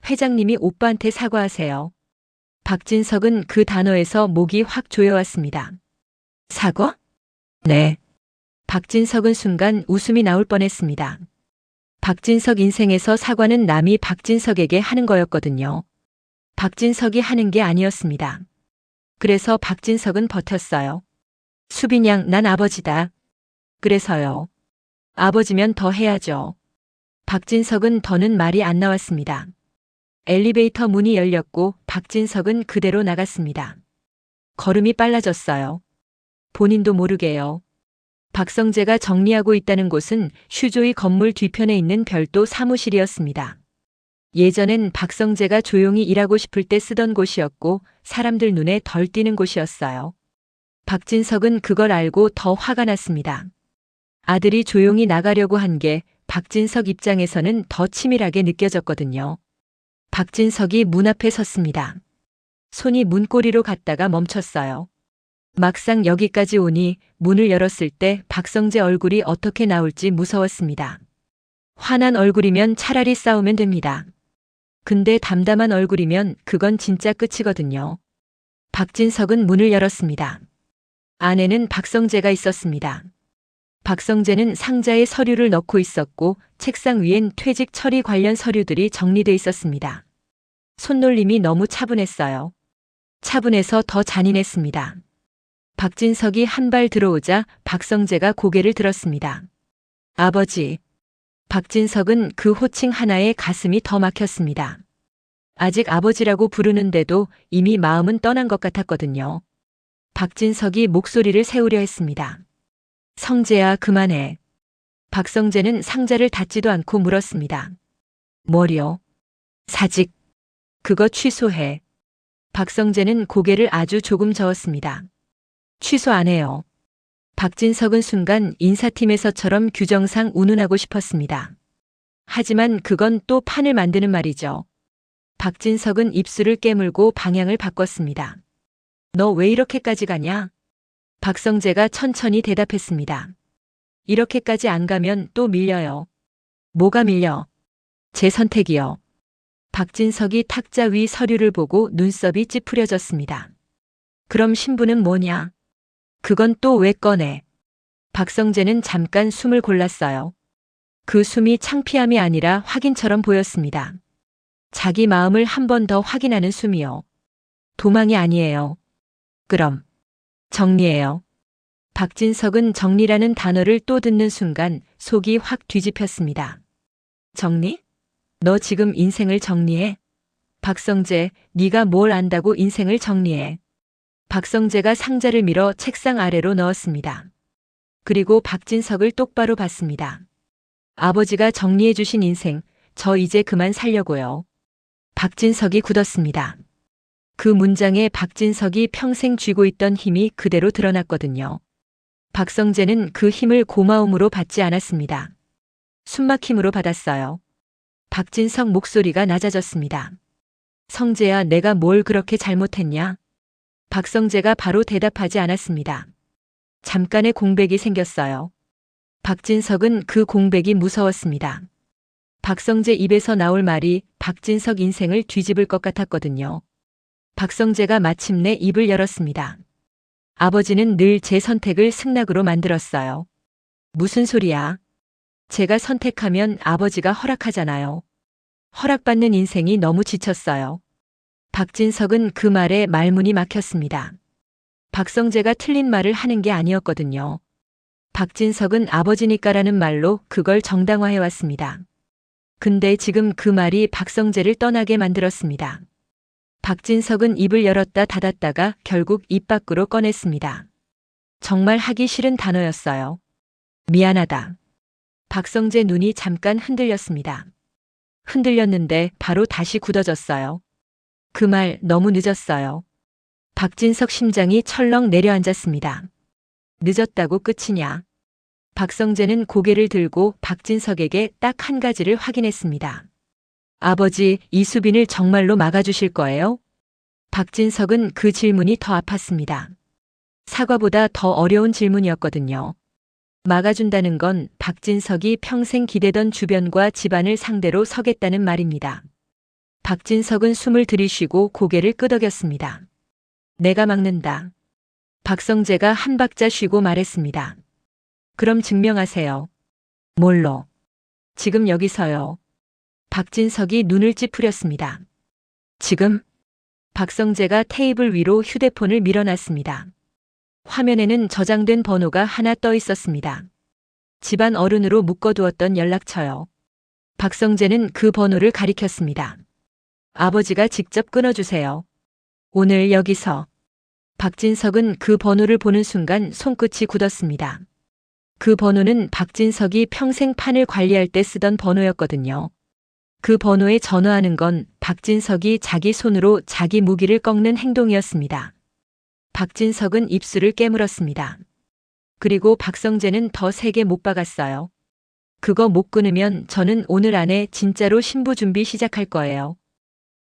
회장님이 오빠한테 사과하세요. 박진석은 그 단어에서 목이 확 조여왔습니다. 사과? 네. 박진석은 순간 웃음이 나올 뻔했습니다. 박진석 인생에서 사과는 남이 박진석에게 하는 거였거든요. 박진석이 하는 게 아니었습니다. 그래서 박진석은 버텼어요. 수빈 양, 난 아버지다. 그래서요. 아버지면 더 해야죠. 박진석은 더는 말이 안 나왔습니다. 엘리베이터 문이 열렸고 박진석은 그대로 나갔습니다. 걸음이 빨라졌어요. 본인도 모르게요. 박성재가 정리하고 있다는 곳은 슈조이 건물 뒤편에 있는 별도 사무실이었습니다. 예전엔 박성재가 조용히 일하고 싶을 때 쓰던 곳이었고 사람들 눈에 덜 띄는 곳이었어요. 박진석은 그걸 알고 더 화가 났습니다. 아들이 조용히 나가려고 한 게 박진석 입장에서는 더 치밀하게 느껴졌거든요. 박진석이 문 앞에 섰습니다. 손이 문고리로 갔다가 멈췄어요. 막상 여기까지 오니 문을 열었을 때 박성재 얼굴이 어떻게 나올지 무서웠습니다. 화난 얼굴이면 차라리 싸우면 됩니다. 근데 담담한 얼굴이면 그건 진짜 끝이거든요. 박진석은 문을 열었습니다. 안에는 박성재가 있었습니다. 박성재는 상자에 서류를 넣고 있었고 책상 위엔 퇴직 처리 관련 서류들이 정리돼 있었습니다. 손놀림이 너무 차분했어요. 차분해서 더 잔인했습니다. 박진석이 한 발 들어오자 박성재가 고개를 들었습니다. 아버지. 박진석은 그 호칭 하나에 가슴이 더 막혔습니다. 아직 아버지라고 부르는데도 이미 마음은 떠난 것 같았거든요. 박진석이 목소리를 세우려 했습니다. 성재야, 그만해. 박성재는 상자를 닫지도 않고 물었습니다. 뭐요? 사직. 그거 취소해. 박성재는 고개를 아주 조금 저었습니다. 취소 안 해요. 박진석은 순간 인사팀에서처럼 규정상 운운하고 싶었습니다. 하지만 그건 또 판을 만드는 말이죠. 박진석은 입술을 깨물고 방향을 바꿨습니다. 너 왜 이렇게까지 가냐? 박성재가 천천히 대답했습니다. 이렇게까지 안 가면 또 밀려요. 뭐가 밀려? 제 선택이요. 박진석이 탁자 위 서류를 보고 눈썹이 찌푸려졌습니다. 그럼 신부는 뭐냐? 그건 또 왜 꺼내? 박성재는 잠깐 숨을 골랐어요. 그 숨이 창피함이 아니라 확인처럼 보였습니다. 자기 마음을 한 번 더 확인하는 숨이요. 도망이 아니에요. 그럼 정리해요. 박진석은 정리라는 단어를 또 듣는 순간 속이 확 뒤집혔습니다. 정리? 너 지금 인생을 정리해? 박성재, 네가 뭘 안다고 인생을 정리해? 박성재가 상자를 밀어 책상 아래로 넣었습니다. 그리고 박진석을 똑바로 봤습니다. 아버지가 정리해 주신 인생, 저 이제 그만 살려고요. 박진석이 굳었습니다. 그 문장에 박진석이 평생 쥐고 있던 힘이 그대로 드러났거든요. 박성재는 그 힘을 고마움으로 받지 않았습니다. 숨막힘으로 받았어요. 박진석 목소리가 낮아졌습니다. 성재야, 내가 뭘 그렇게 잘못했냐? 박성재가 바로 대답하지 않았습니다. 잠깐의 공백이 생겼어요. 박진석은 그 공백이 무서웠습니다. 박성재 입에서 나올 말이 박진석 인생을 뒤집을 것 같았거든요. 박성재가 마침내 입을 열었습니다. 아버지는 늘 제 선택을 승낙으로 만들었어요. 무슨 소리야? 제가 선택하면 아버지가 허락하잖아요. 허락받는 인생이 너무 지쳤어요. 박진석은 그 말에 말문이 막혔습니다. 박성재가 틀린 말을 하는 게 아니었거든요. 박진석은 아버지니까라는 말로 그걸 정당화해왔습니다. 근데 지금 그 말이 박성재를 떠나게 만들었습니다. 박진석은 입을 열었다 닫았다가 결국 입 밖으로 꺼냈습니다. 정말 하기 싫은 단어였어요. 미안하다. 박성재 눈이 잠깐 흔들렸습니다. 흔들렸는데 바로 다시 굳어졌어요. 그 말 너무 늦었어요. 박진석 심장이 철렁 내려앉았습니다. 늦었다고 끝이냐? 박성재는 고개를 들고 박진석에게 딱 한 가지를 확인했습니다. 아버지, 이수빈을 정말로 막아주실 거예요? 박진석은 그 질문이 더 아팠습니다. 사과보다 더 어려운 질문이었거든요. 막아준다는 건 박진석이 평생 기대던 주변과 집안을 상대로 서겠다는 말입니다. 박진석은 숨을 들이쉬고 고개를 끄덕였습니다. 내가 막는다. 박성재가 한 박자 쉬고 말했습니다. 그럼 증명하세요. 뭘로? 지금 여기서요. 박진석이 눈을 찌푸렸습니다. 지금? 박성재가 테이블 위로 휴대폰을 밀어놨습니다. 화면에는 저장된 번호가 하나 떠 있었습니다. 집안 어른으로 묶어두었던 연락처요. 박성재는 그 번호를 가리켰습니다. 아버지가 직접 끊어주세요. 오늘 여기서. 박진석은 그 번호를 보는 순간 손끝이 굳었습니다. 그 번호는 박진석이 평생 판을 관리할 때 쓰던 번호였거든요. 그 번호에 전화하는 건 박진석이 자기 손으로 자기 무기를 꺾는 행동이었습니다. 박진석은 입술을 깨물었습니다. 그리고 박성재는 더 세게 못 박았어요. 그거 못 끊으면 저는 오늘 안에 진짜로 신부 준비 시작할 거예요.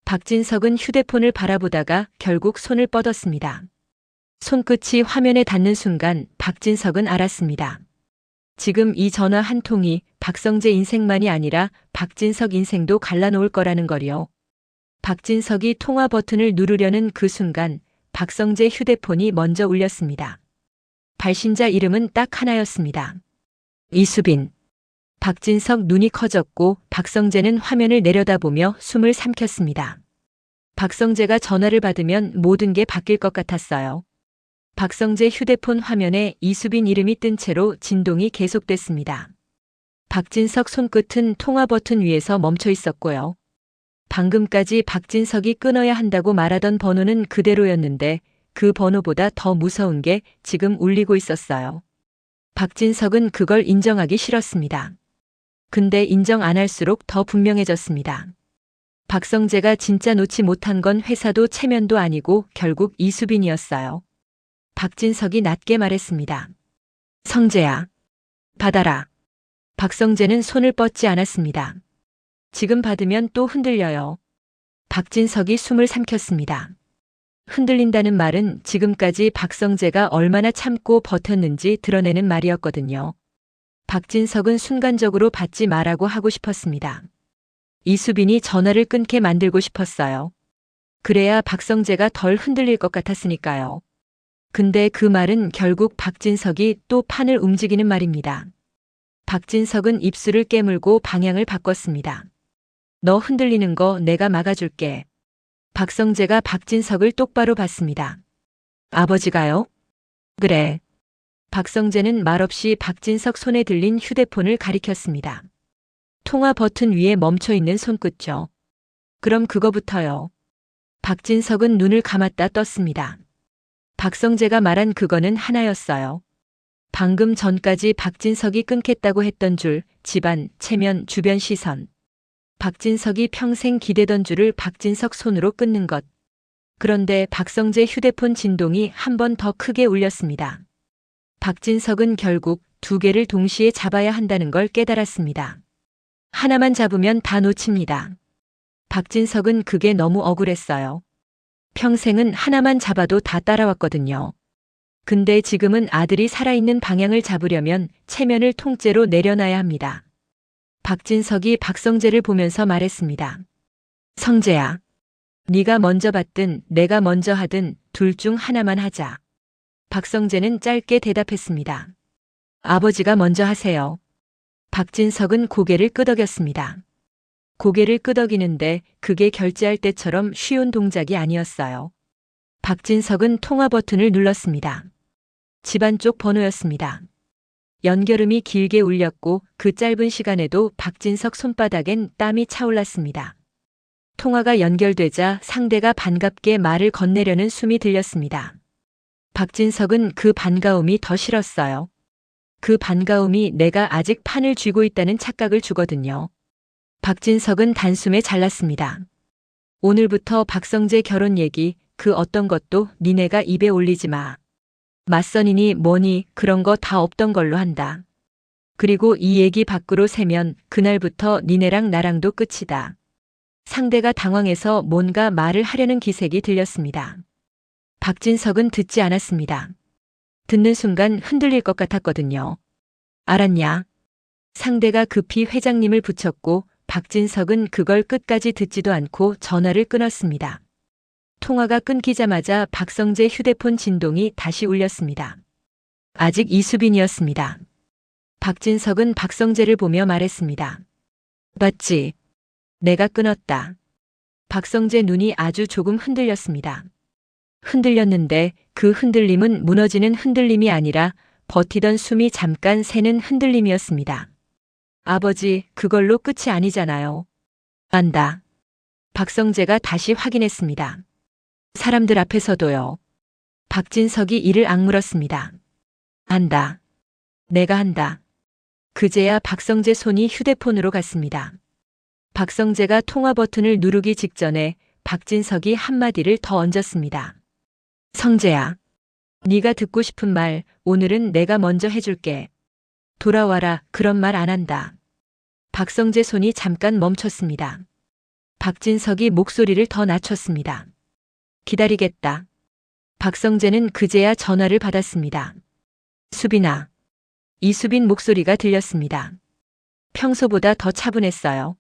박진석은 휴대폰을 바라보다가 결국 손을 뻗었습니다. 손끝이 화면에 닿는 순간 박진석은 알았습니다. 지금 이 전화 한 통이 박성재 인생만이 아니라 박진석 인생도 갈라놓을 거라는 거리요. 박진석이 통화 버튼을 누르려는 그 순간 박성재 휴대폰이 먼저 울렸습니다. 발신자 이름은 딱 하나였습니다. 이수빈. 박진석 눈이 커졌고 박성재는 화면을 내려다보며 숨을 삼켰습니다. 박성재가 전화를 받으면 모든 게 바뀔 것 같았어요. 박성재 휴대폰 화면에 이수빈 이름이 뜬 채로 진동이 계속됐습니다. 박진석 손끝은 통화 버튼 위에서 멈춰 있었고요. 방금까지 박진석이 끊어야 한다고 말하던 번호는 그대로였는데 그 번호보다 더 무서운 게 지금 울리고 있었어요. 박진석은 그걸 인정하기 싫었습니다. 근데 인정 안 할수록 더 분명해졌습니다. 박성재가 진짜 놓지 못한 건 회사도 체면도 아니고 결국 이수빈이었어요. 박진석이 낮게 말했습니다. 성재야, 받아라. 박성재는 손을 뻗지 않았습니다. 지금 받으면 또 흔들려요. 박진석이 숨을 삼켰습니다. 흔들린다는 말은 지금까지 박성재가 얼마나 참고 버텼는지 드러내는 말이었거든요. 박진석은 순간적으로 받지 말라고 하고 싶었습니다. 이수빈이 전화를 끊게 만들고 싶었어요. 그래야 박성재가 덜 흔들릴 것 같았으니까요. 근데 그 말은 결국 박진석이 또 판을 움직이는 말입니다. 박진석은 입술을 깨물고 방향을 바꿨습니다. 너 흔들리는 거 내가 막아줄게. 박성재가 박진석을 똑바로 봤습니다. 아버지가요? 그래. 박성재는 말없이 박진석 손에 들린 휴대폰을 가리켰습니다. 통화 버튼 위에 멈춰있는 손끝죠. 그럼 그거부터요. 박진석은 눈을 감았다 떴습니다. 박성재가 말한 그거는 하나였어요. 방금 전까지 박진석이 끊겠다고 했던 줄, 집안, 체면, 주변 시선. 박진석이 평생 기대던 줄을 박진석 손으로 끊는 것. 그런데 박성재 휴대폰 진동이 한 번 더 크게 울렸습니다. 박진석은 결국 두 개를 동시에 잡아야 한다는 걸 깨달았습니다. 하나만 잡으면 다 놓칩니다. 박진석은 그게 너무 억울했어요. 평생은 하나만 잡아도 다 따라왔거든요. 근데 지금은 아들이 살아있는 방향을 잡으려면 체면을 통째로 내려놔야 합니다. 박진석이 박성재를 보면서 말했습니다. 성재야, 네가 먼저 받든 내가 먼저 하든 둘 중 하나만 하자. 박성재는 짧게 대답했습니다. 아버지가 먼저 하세요. 박진석은 고개를 끄덕였습니다. 고개를 끄덕이는데 그게 결제할 때처럼 쉬운 동작이 아니었어요. 박진석은 통화 버튼을 눌렀습니다. 집안 쪽 번호였습니다. 연결음이 길게 울렸고 그 짧은 시간에도 박진석 손바닥엔 땀이 차올랐습니다. 통화가 연결되자 상대가 반갑게 말을 건네려는 숨이 들렸습니다. 박진석은 그 반가움이 더 싫었어요. 그 반가움이 내가 아직 판을 쥐고 있다는 착각을 주거든요. 박진석은 단숨에 잘랐습니다. 오늘부터 박성재 결혼 얘기 그 어떤 것도 니네가 입에 올리지 마. 맞선이니 뭐니 그런 거 다 없던 걸로 한다. 그리고 이 얘기 밖으로 새면 그날부터 니네랑 나랑도 끝이다. 상대가 당황해서 뭔가 말을 하려는 기색이 들렸습니다. 박진석은 듣지 않았습니다. 듣는 순간 흔들릴 것 같았거든요. 알았냐? 상대가 급히 회장님을 붙였고 박진석은 그걸 끝까지 듣지도 않고 전화를 끊었습니다. 통화가 끊기자마자 박성재 휴대폰 진동이 다시 울렸습니다. 아직 이수빈이었습니다. 박진석은 박성재를 보며 말했습니다. 봤지? 내가 끊었다. 박성재 눈이 아주 조금 흔들렸습니다. 흔들렸는데 그 흔들림은 무너지는 흔들림이 아니라 버티던 숨이 잠깐 새는 흔들림이었습니다. 아버지, 그걸로 끝이 아니잖아요. 안다. 박성재가 다시 확인했습니다. 사람들 앞에서도요. 박진석이 이를 악물었습니다. 한다. 내가 한다. 그제야 박성재 손이 휴대폰으로 갔습니다. 박성재가 통화 버튼을 누르기 직전에 박진석이 한마디를 더 얹었습니다. 성재야, 네가 듣고 싶은 말 오늘은 내가 먼저 해줄게. 돌아와라, 그런 말 안 한다. 박성재 손이 잠깐 멈췄습니다. 박진석이 목소리를 더 낮췄습니다. 기다리겠다. 박성재는 그제야 전화를 받았습니다. 수빈아. 이수빈 목소리가 들렸습니다. 평소보다 더 차분했어요.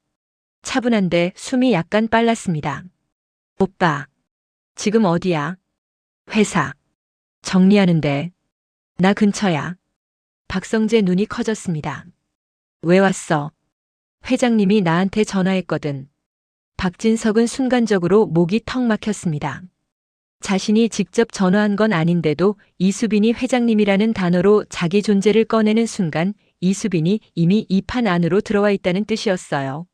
차분한데 숨이 약간 빨랐습니다. 오빠. 지금 어디야? 회사. 정리하는데. 나 근처야. 박성재 눈이 커졌습니다. 왜 왔어? 회장님이 나한테 전화했거든. 박진석은 순간적으로 목이 턱 막혔습니다. 자신이 직접 전화한 건 아닌데도 이수빈이 회장님이라는 단어로 자기 존재를 꺼내는 순간 이수빈이 이미 이 판 안으로 들어와 있다는 뜻이었어요.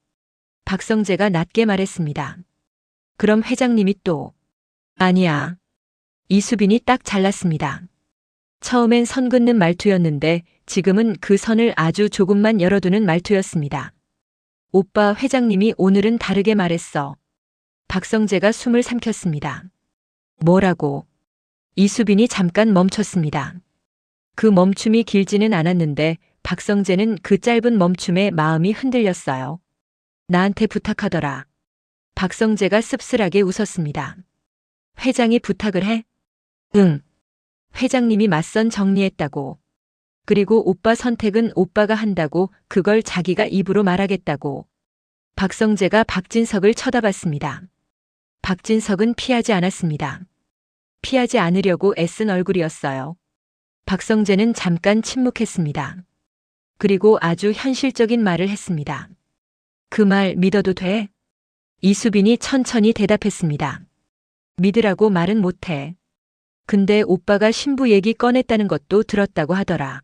박성재가 낮게 말했습니다. 그럼 회장님이 또. 아니야. 이수빈이 딱 잘랐습니다. 처음엔 선 긋는 말투였는데 지금은 그 선을 아주 조금만 열어두는 말투였습니다. 오빠, 회장님이 오늘은 다르게 말했어. 박성재가 숨을 삼켰습니다. 뭐라고? 이수빈이 잠깐 멈췄습니다. 그 멈춤이 길지는 않았는데 박성재는 그 짧은 멈춤에 마음이 흔들렸어요. 나한테 부탁하더라. 박성재가 씁쓸하게 웃었습니다. 회장이 부탁을 해? 응. 회장님이 맞선 정리했다고. 그리고 오빠 선택은 오빠가 한다고, 그걸 자기가 입으로 말하겠다고. 박성재가 박진석을 쳐다봤습니다. 박진석은 피하지 않았습니다. 피하지 않으려고 애쓴 얼굴이었어요. 박성재는 잠깐 침묵했습니다. 그리고 아주 현실적인 말을 했습니다. 그 말 믿어도 돼? 이수빈이 천천히 대답했습니다. 믿으라고 말은 못해. 근데 오빠가 신부 얘기 꺼냈다는 것도 들었다고 하더라.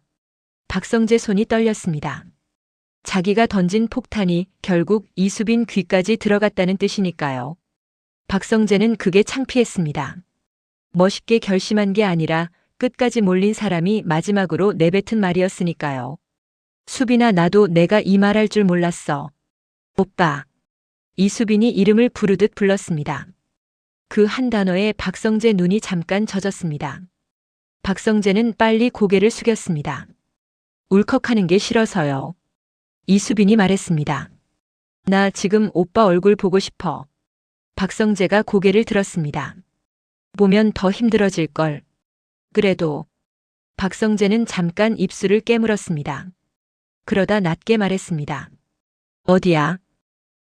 박성재 손이 떨렸습니다. 자기가 던진 폭탄이 결국 이수빈 귀까지 들어갔다는 뜻이니까요. 박성재는 그게 창피했습니다. 멋있게 결심한 게 아니라 끝까지 몰린 사람이 마지막으로 내뱉은 말이었으니까요. 수빈아, 나도 내가 이 말할 줄 몰랐어. 오빠. 이수빈이 이름을 부르듯 불렀습니다. 그 한 단어에 박성재 눈이 잠깐 젖었습니다. 박성재는 빨리 고개를 숙였습니다. 울컥하는 게 싫어서요. 이수빈이 말했습니다. 나 지금 오빠 얼굴 보고 싶어. 박성재가 고개를 들었습니다. 보면 더 힘들어질걸. 그래도. 박성재는 잠깐 입술을 깨물었습니다. 그러다 낮게 말했습니다. 어디야?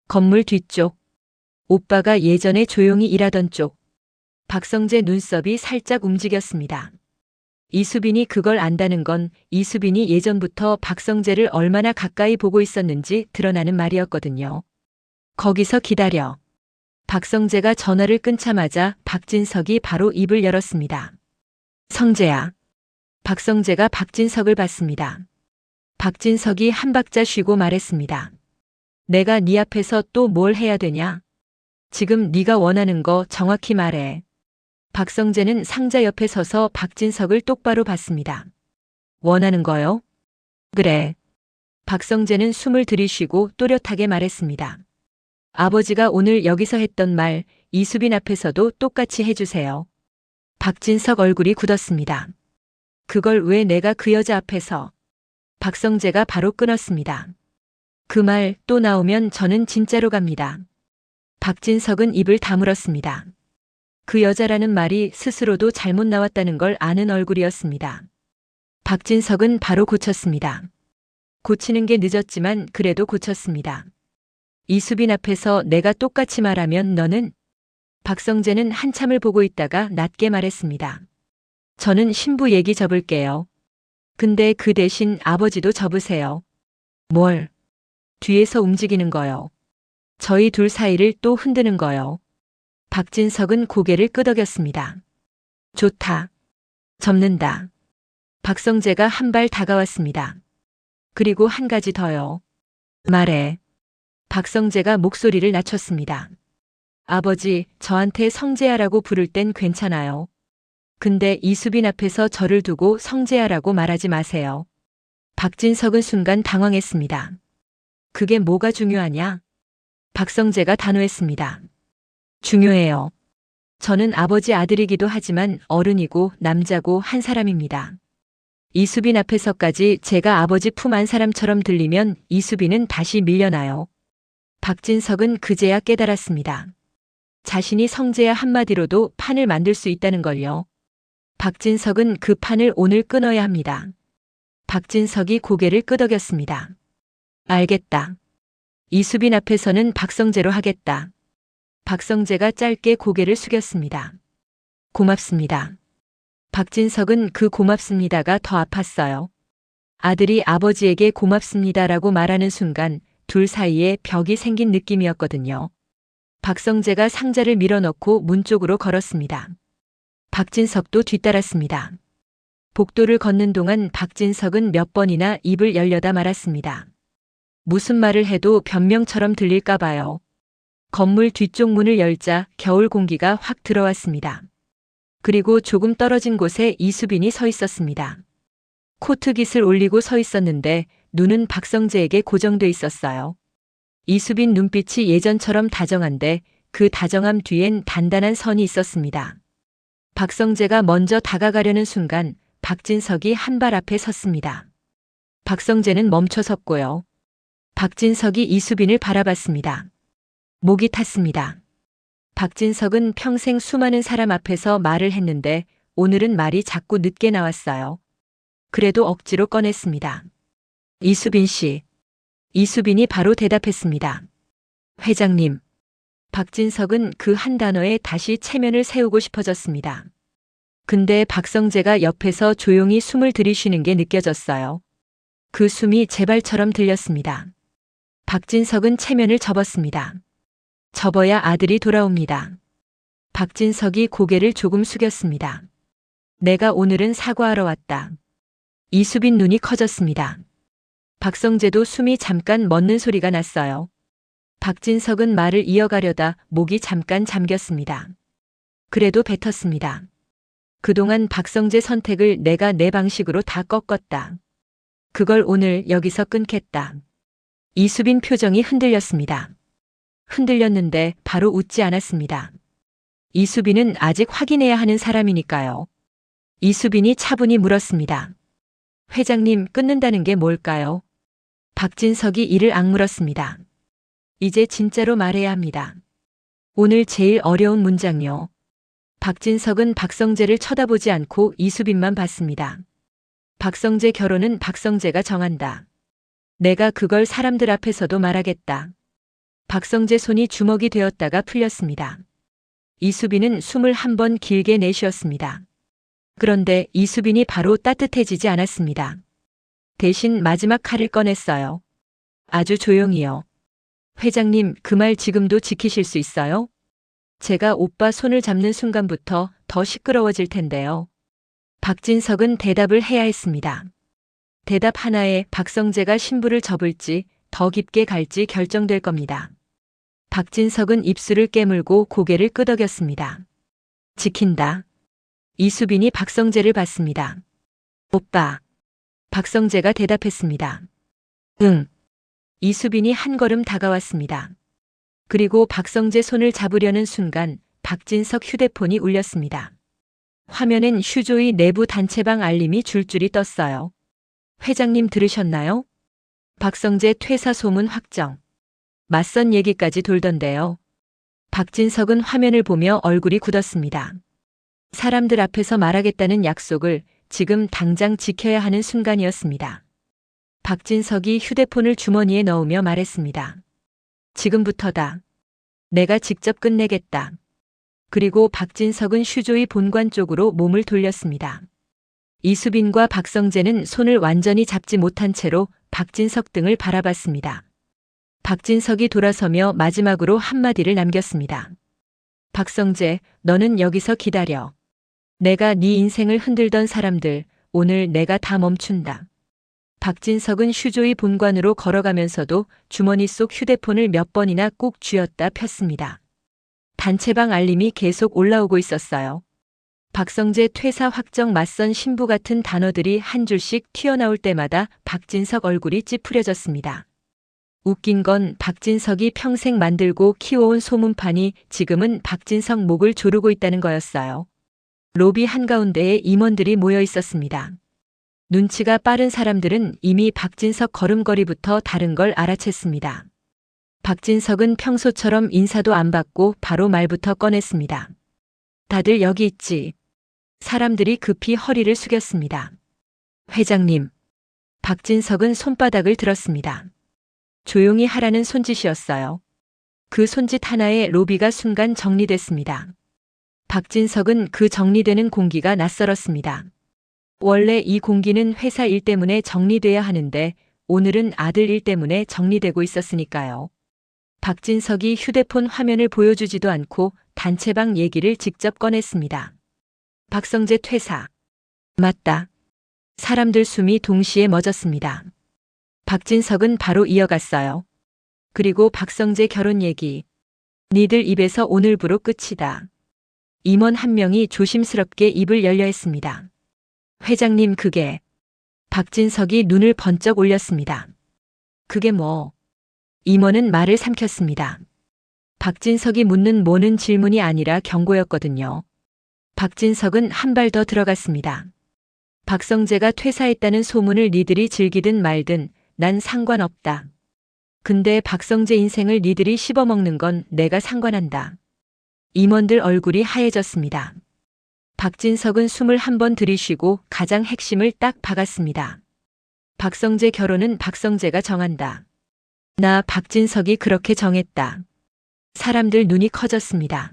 건물 뒤쪽. 오빠가 예전에 조용히 일하던 쪽. 박성재 눈썹이 살짝 움직였습니다. 이수빈이 그걸 안다는 건 이수빈이 예전부터 박성재를 얼마나 가까이 보고 있었는지 드러나는 말이었거든요. 거기서 기다려. 박성재가 전화를 끊자마자 박진석이 바로 입을 열었습니다. 성재야. 박성재가 박진석을 봤습니다. 박진석이 한 박자 쉬고 말했습니다. 내가 네 앞에서 또 뭘 해야 되냐? 지금 네가 원하는 거 정확히 말해. 박성재는 상자 옆에 서서 박진석을 똑바로 봤습니다. 원하는 거요? 그래. 박성재는 숨을 들이쉬고 또렷하게 말했습니다. 아버지가 오늘 여기서 했던 말 이수빈 앞에서도 똑같이 해주세요. 박진석 얼굴이 굳었습니다. 그걸 왜 내가 그 여자 앞에서? 박성재가 바로 끊었습니다. 그 말 또 나오면 저는 진짜로 갑니다. 박진석은 입을 다물었습니다. 그 여자라는 말이 스스로도 잘못 나왔다는 걸 아는 얼굴이었습니다. 박진석은 바로 고쳤습니다. 고치는 게 늦었지만 그래도 고쳤습니다. 이수빈 앞에서 내가 똑같이 말하면 너는? 박성재는 한참을 보고 있다가 낮게 말했습니다. 저는 신부 얘기 접을게요. 근데 그 대신 아버지도 접으세요. 뭘? 뒤에서 움직이는 거요. 저희 둘 사이를 또 흔드는 거요. 박진석은 고개를 끄덕였습니다. 좋다. 접는다. 박성재가 한 발 다가왔습니다. 그리고 한 가지 더요. 말해. 박성재가 목소리를 낮췄습니다. 아버지, 저한테 성재야라고 부를 땐 괜찮아요. 근데 이수빈 앞에서 저를 두고 성재야라고 말하지 마세요. 박진석은 순간 당황했습니다. 그게 뭐가 중요하냐? 박성재가 단호했습니다. 중요해요. 저는 아버지 아들이기도 하지만 어른이고 남자고 한 사람입니다. 이수빈 앞에서까지 제가 아버지 품 안 사람처럼 들리면 이수빈은 다시 밀려나요. 박진석은 그제야 깨달았습니다. 자신이 성재야 한마디로도 판을 만들 수 있다는 걸요. 박진석은 그 판을 오늘 끊어야 합니다. 박진석이 고개를 끄덕였습니다. 알겠다. 이수빈 앞에서는 박성재로 하겠다. 박성재가 짧게 고개를 숙였습니다. 고맙습니다. 박진석은 그 고맙습니다가 더 아팠어요. 아들이 아버지에게 고맙습니다라고 말하는 순간 둘 사이에 벽이 생긴 느낌이었거든요. 박성재가 상자를 밀어넣고 문 쪽으로 걸었습니다. 박진석도 뒤따랐습니다. 복도를 걷는 동안 박진석은 몇 번이나 입을 열려다 말았습니다. 무슨 말을 해도 변명처럼 들릴까 봐요. 건물 뒤쪽 문을 열자 겨울 공기가 확 들어왔습니다. 그리고 조금 떨어진 곳에 이수빈이 서 있었습니다. 코트깃을 올리고 서 있었는데 눈은 박성재에게 고정돼 있었어요. 이수빈 눈빛이 예전처럼 다정한데 그 다정함 뒤엔 단단한 선이 있었습니다. 박성재가 먼저 다가가려는 순간 박진석이 한 발 앞에 섰습니다. 박성재는 멈춰 섰고요. 박진석이 이수빈을 바라봤습니다. 목이 탔습니다. 박진석은 평생 수많은 사람 앞에서 말을 했는데 오늘은 말이 자꾸 늦게 나왔어요. 그래도 억지로 꺼냈습니다. 이수빈 씨. 이수빈이 바로 대답했습니다. 회장님. 박진석은 그 한 단어에 다시 체면을 세우고 싶어졌습니다. 근데 박성재가 옆에서 조용히 숨을 들이쉬는 게 느껴졌어요. 그 숨이 제 발처럼 들렸습니다. 박진석은 체면을 접었습니다. 접어야 아들이 돌아옵니다. 박진석이 고개를 조금 숙였습니다. 내가 오늘은 사과하러 왔다. 이수빈 눈이 커졌습니다. 박성재도 숨이 잠깐 멎는 소리가 났어요. 박진석은 말을 이어가려다 목이 잠깐 잠겼습니다. 그래도 뱉었습니다. 그동안 박성재 선택을 내가 내 방식으로 다 꺾었다. 그걸 오늘 여기서 끊겠다. 이수빈 표정이 흔들렸습니다. 흔들렸는데 바로 웃지 않았습니다. 이수빈은 아직 확인해야 하는 사람이니까요. 이수빈이 차분히 물었습니다. 회장님, 끊는다는 게 뭘까요? 박진석이 이를 악물었습니다. 이제 진짜로 말해야 합니다. 오늘 제일 어려운 문장요. 박진석은 박성재를 쳐다보지 않고 이수빈만 봤습니다. 박성재 결혼은 박성재가 정한다. 내가 그걸 사람들 앞에서도 말하겠다. 박성재 손이 주먹이 되었다가 풀렸습니다. 이수빈은 숨을 한 번 길게 내쉬었습니다. 그런데 이수빈이 바로 따뜻해지지 않았습니다. 대신 마지막 칼을 꺼냈어요. 아주 조용히요. 회장님, 그 말 지금도 지키실 수 있어요? 제가 오빠 손을 잡는 순간부터 더 시끄러워질 텐데요. 박진석은 대답을 해야 했습니다. 대답 하나에 박성재가 신부를 접을지 더 깊게 갈지 결정될 겁니다. 박진석은 입술을 깨물고 고개를 끄덕였습니다. 지킨다. 이수빈이 박성재를 봤습니다. 오빠. 박성재가 대답했습니다. 응. 이수빈이 한 걸음 다가왔습니다. 그리고 박성재 손을 잡으려는 순간 박진석 휴대폰이 울렸습니다. 화면엔 슈조이 내부 단체방 알림이 줄줄이 떴어요. 회장님 들으셨나요? 박성재 퇴사 소문 확정. 맞선 얘기까지 돌던데요. 박진석은 화면을 보며 얼굴이 굳었습니다. 사람들 앞에서 말하겠다는 약속을 지금 당장 지켜야 하는 순간이었습니다. 박진석이 휴대폰을 주머니에 넣으며 말했습니다. 지금부터다. 내가 직접 끝내겠다. 그리고 박진석은 슈조이 본관 쪽으로 몸을 돌렸습니다. 이수빈과 박성재는 손을 완전히 잡지 못한 채로 박진석 등을 바라봤습니다. 박진석이 돌아서며 마지막으로 한마디를 남겼습니다. 박성재, 너는 여기서 기다려. 내가 네 인생을 흔들던 사람들, 오늘 내가 다 멈춘다. 박진석은 슈조이 본관으로 걸어가면서도 주머니 속 휴대폰을 몇 번이나 꼭 쥐었다 폈습니다. 단체방 알림이 계속 올라오고 있었어요. 박성재 퇴사 확정 맞선 신부 같은 단어들이 한 줄씩 튀어나올 때마다 박진석 얼굴이 찌푸려졌습니다. 웃긴 건 박진석이 평생 만들고 키워온 소문판이 지금은 박진석 목을 조르고 있다는 거였어요. 로비 한가운데에 임원들이 모여 있었습니다. 눈치가 빠른 사람들은 이미 박진석 걸음걸이부터 다른 걸 알아챘습니다. 박진석은 평소처럼 인사도 안 받고 바로 말부터 꺼냈습니다. 다들 여기 있지. 사람들이 급히 허리를 숙였습니다. 회장님. 박진석은 손바닥을 들었습니다. 조용히 하라는 손짓이었어요. 그 손짓 하나에 로비가 순간 정리됐습니다. 박진석은 그 정리되는 공기가 낯설었습니다. 원래 이 공기는 회사 일 때문에 정리돼야 하는데 오늘은 아들 일 때문에 정리되고 있었으니까요. 박진석이 휴대폰 화면을 보여주지도 않고 단체방 얘기를 직접 꺼냈습니다. 박성재 퇴사. 맞다. 사람들 숨이 동시에 멎었습니다. 박진석은 바로 이어갔어요. 그리고 박성재 결혼 얘기. 니들 입에서 오늘부로 끝이다. 임원 한 명이 조심스럽게 입을 열려 했습니다. 회장님 그게. 박진석이 눈을 번쩍 올렸습니다. 그게 뭐? 임원은 말을 삼켰습니다. 박진석이 묻는 뭐는 질문이 아니라 경고였거든요. 박진석은 한 발 더 들어갔습니다. 박성재가 퇴사했다는 소문을 니들이 즐기든 말든 난 상관없다. 근데 박성재 인생을 니들이 씹어먹는 건 내가 상관한다. 임원들 얼굴이 하얘졌습니다. 박진석은 숨을 한 번 들이쉬고 가장 핵심을 딱 박았습니다. 박성재 결혼은 박성재가 정한다. 나 박진석이 그렇게 정했다. 사람들 눈이 커졌습니다.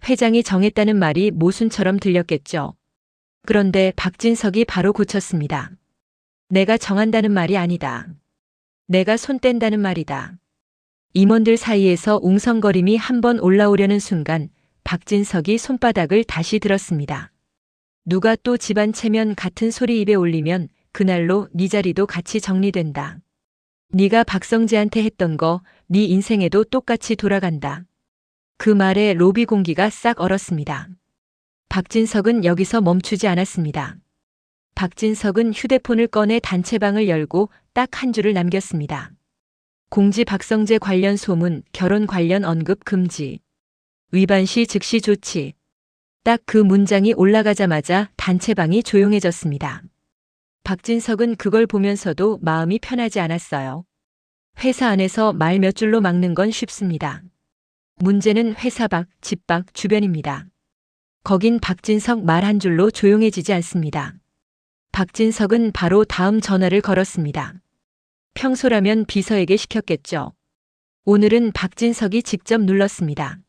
회장이 정했다는 말이 모순처럼 들렸겠죠. 그런데 박진석이 바로 고쳤습니다. 내가 정한다는 말이 아니다. 내가 손 뗀다는 말이다. 임원들 사이에서 웅성거림이 한번 올라오려는 순간 박진석이 손바닥을 다시 들었습니다. 누가 또 집안 체면 같은 소리 입에 올리면 그날로 네 자리도 같이 정리된다. 네가 박성재한테 했던 거 네 인생에도 똑같이 돌아간다. 그 말에 로비 공기가 싹 얼었습니다. 박진석은 여기서 멈추지 않았습니다. 박진석은 휴대폰을 꺼내 단체방을 열고 딱 한 줄을 남겼습니다. 공지 박성재 관련 소문, 결혼 관련 언급 금지. 위반 시 즉시 조치. 딱 그 문장이 올라가자마자 단체방이 조용해졌습니다. 박진석은 그걸 보면서도 마음이 편하지 않았어요. 회사 안에서 말 몇 줄로 막는 건 쉽습니다. 문제는 회사 밖, 집 밖 주변입니다. 거긴 박진석 말 한 줄로 조용해지지 않습니다. 박진석은 바로 다음 전화를 걸었습니다. 평소라면 비서에게 시켰겠죠. 오늘은 박진석이 직접 눌렀습니다.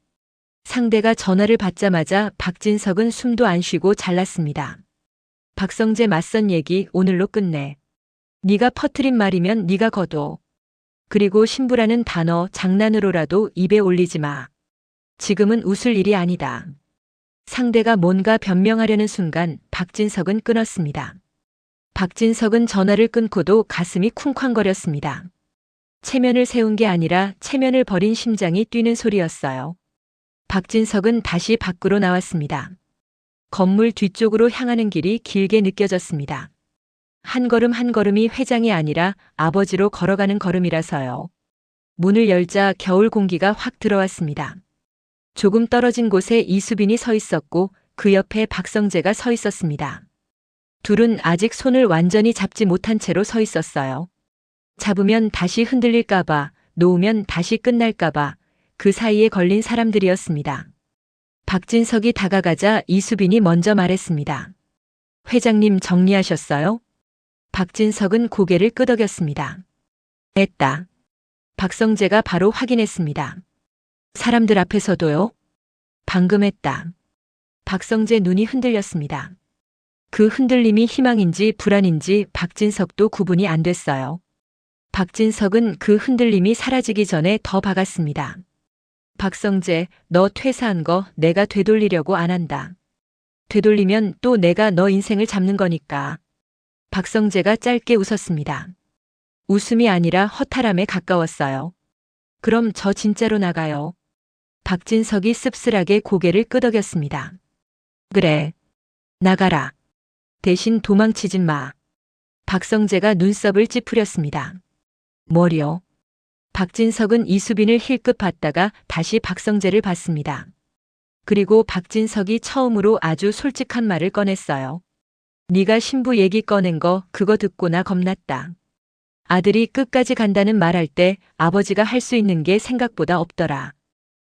상대가 전화를 받자마자 박진석은 숨도 안 쉬고 잘랐습니다. 박성재 맞선 얘기 오늘로 끝내. 네가 퍼뜨린 말이면 네가 거둬. 그리고 신부라는 단어 장난으로라도 입에 올리지 마. 지금은 웃을 일이 아니다. 상대가 뭔가 변명하려는 순간 박진석은 끊었습니다. 박진석은 전화를 끊고도 가슴이 쿵쾅거렸습니다. 체면을 세운 게 아니라 체면을 버린 심장이 뛰는 소리였어요. 박진석은 다시 밖으로 나왔습니다. 건물 뒤쪽으로 향하는 길이 길게 느껴졌습니다. 한 걸음 한 걸음이 회장이 아니라 아버지로 걸어가는 걸음이라서요. 문을 열자 겨울 공기가 확 들어왔습니다. 조금 떨어진 곳에 이수빈이 서 있었고 그 옆에 박성재가 서 있었습니다. 둘은 아직 손을 완전히 잡지 못한 채로 서 있었어요. 잡으면 다시 흔들릴까봐, 놓으면 다시 끝날까봐 그 사이에 걸린 사람들이었습니다. 박진석이 다가가자 이수빈이 먼저 말했습니다. 회장님 정리하셨어요? 박진석은 고개를 끄덕였습니다. 했다. 박성재가 바로 확인했습니다. 사람들 앞에서도요? 방금 했다. 박성재 눈이 흔들렸습니다. 그 흔들림이 희망인지 불안인지 박진석도 구분이 안 됐어요. 박진석은 그 흔들림이 사라지기 전에 더 박았습니다. 박성재, 너 퇴사한 거 내가 되돌리려고 안 한다. 되돌리면 또 내가 너 인생을 잡는 거니까. 박성재가 짧게 웃었습니다. 웃음이 아니라 허탈함에 가까웠어요. 그럼 저 진짜로 나가요. 박진석이 씁쓸하게 고개를 끄덕였습니다. 그래. 나가라. 대신 도망치진 마. 박성재가 눈썹을 찌푸렸습니다. 뭐려? 박진석은 이수빈을 힐끗 봤다가 다시 박성재를 봤습니다. 그리고 박진석이 처음으로 아주 솔직한 말을 꺼냈어요. 네가 신부 얘기 꺼낸 거 그거 듣고 나 겁났다. 아들이 끝까지 간다는 말할 때 아버지가 할 수 있는 게 생각보다 없더라.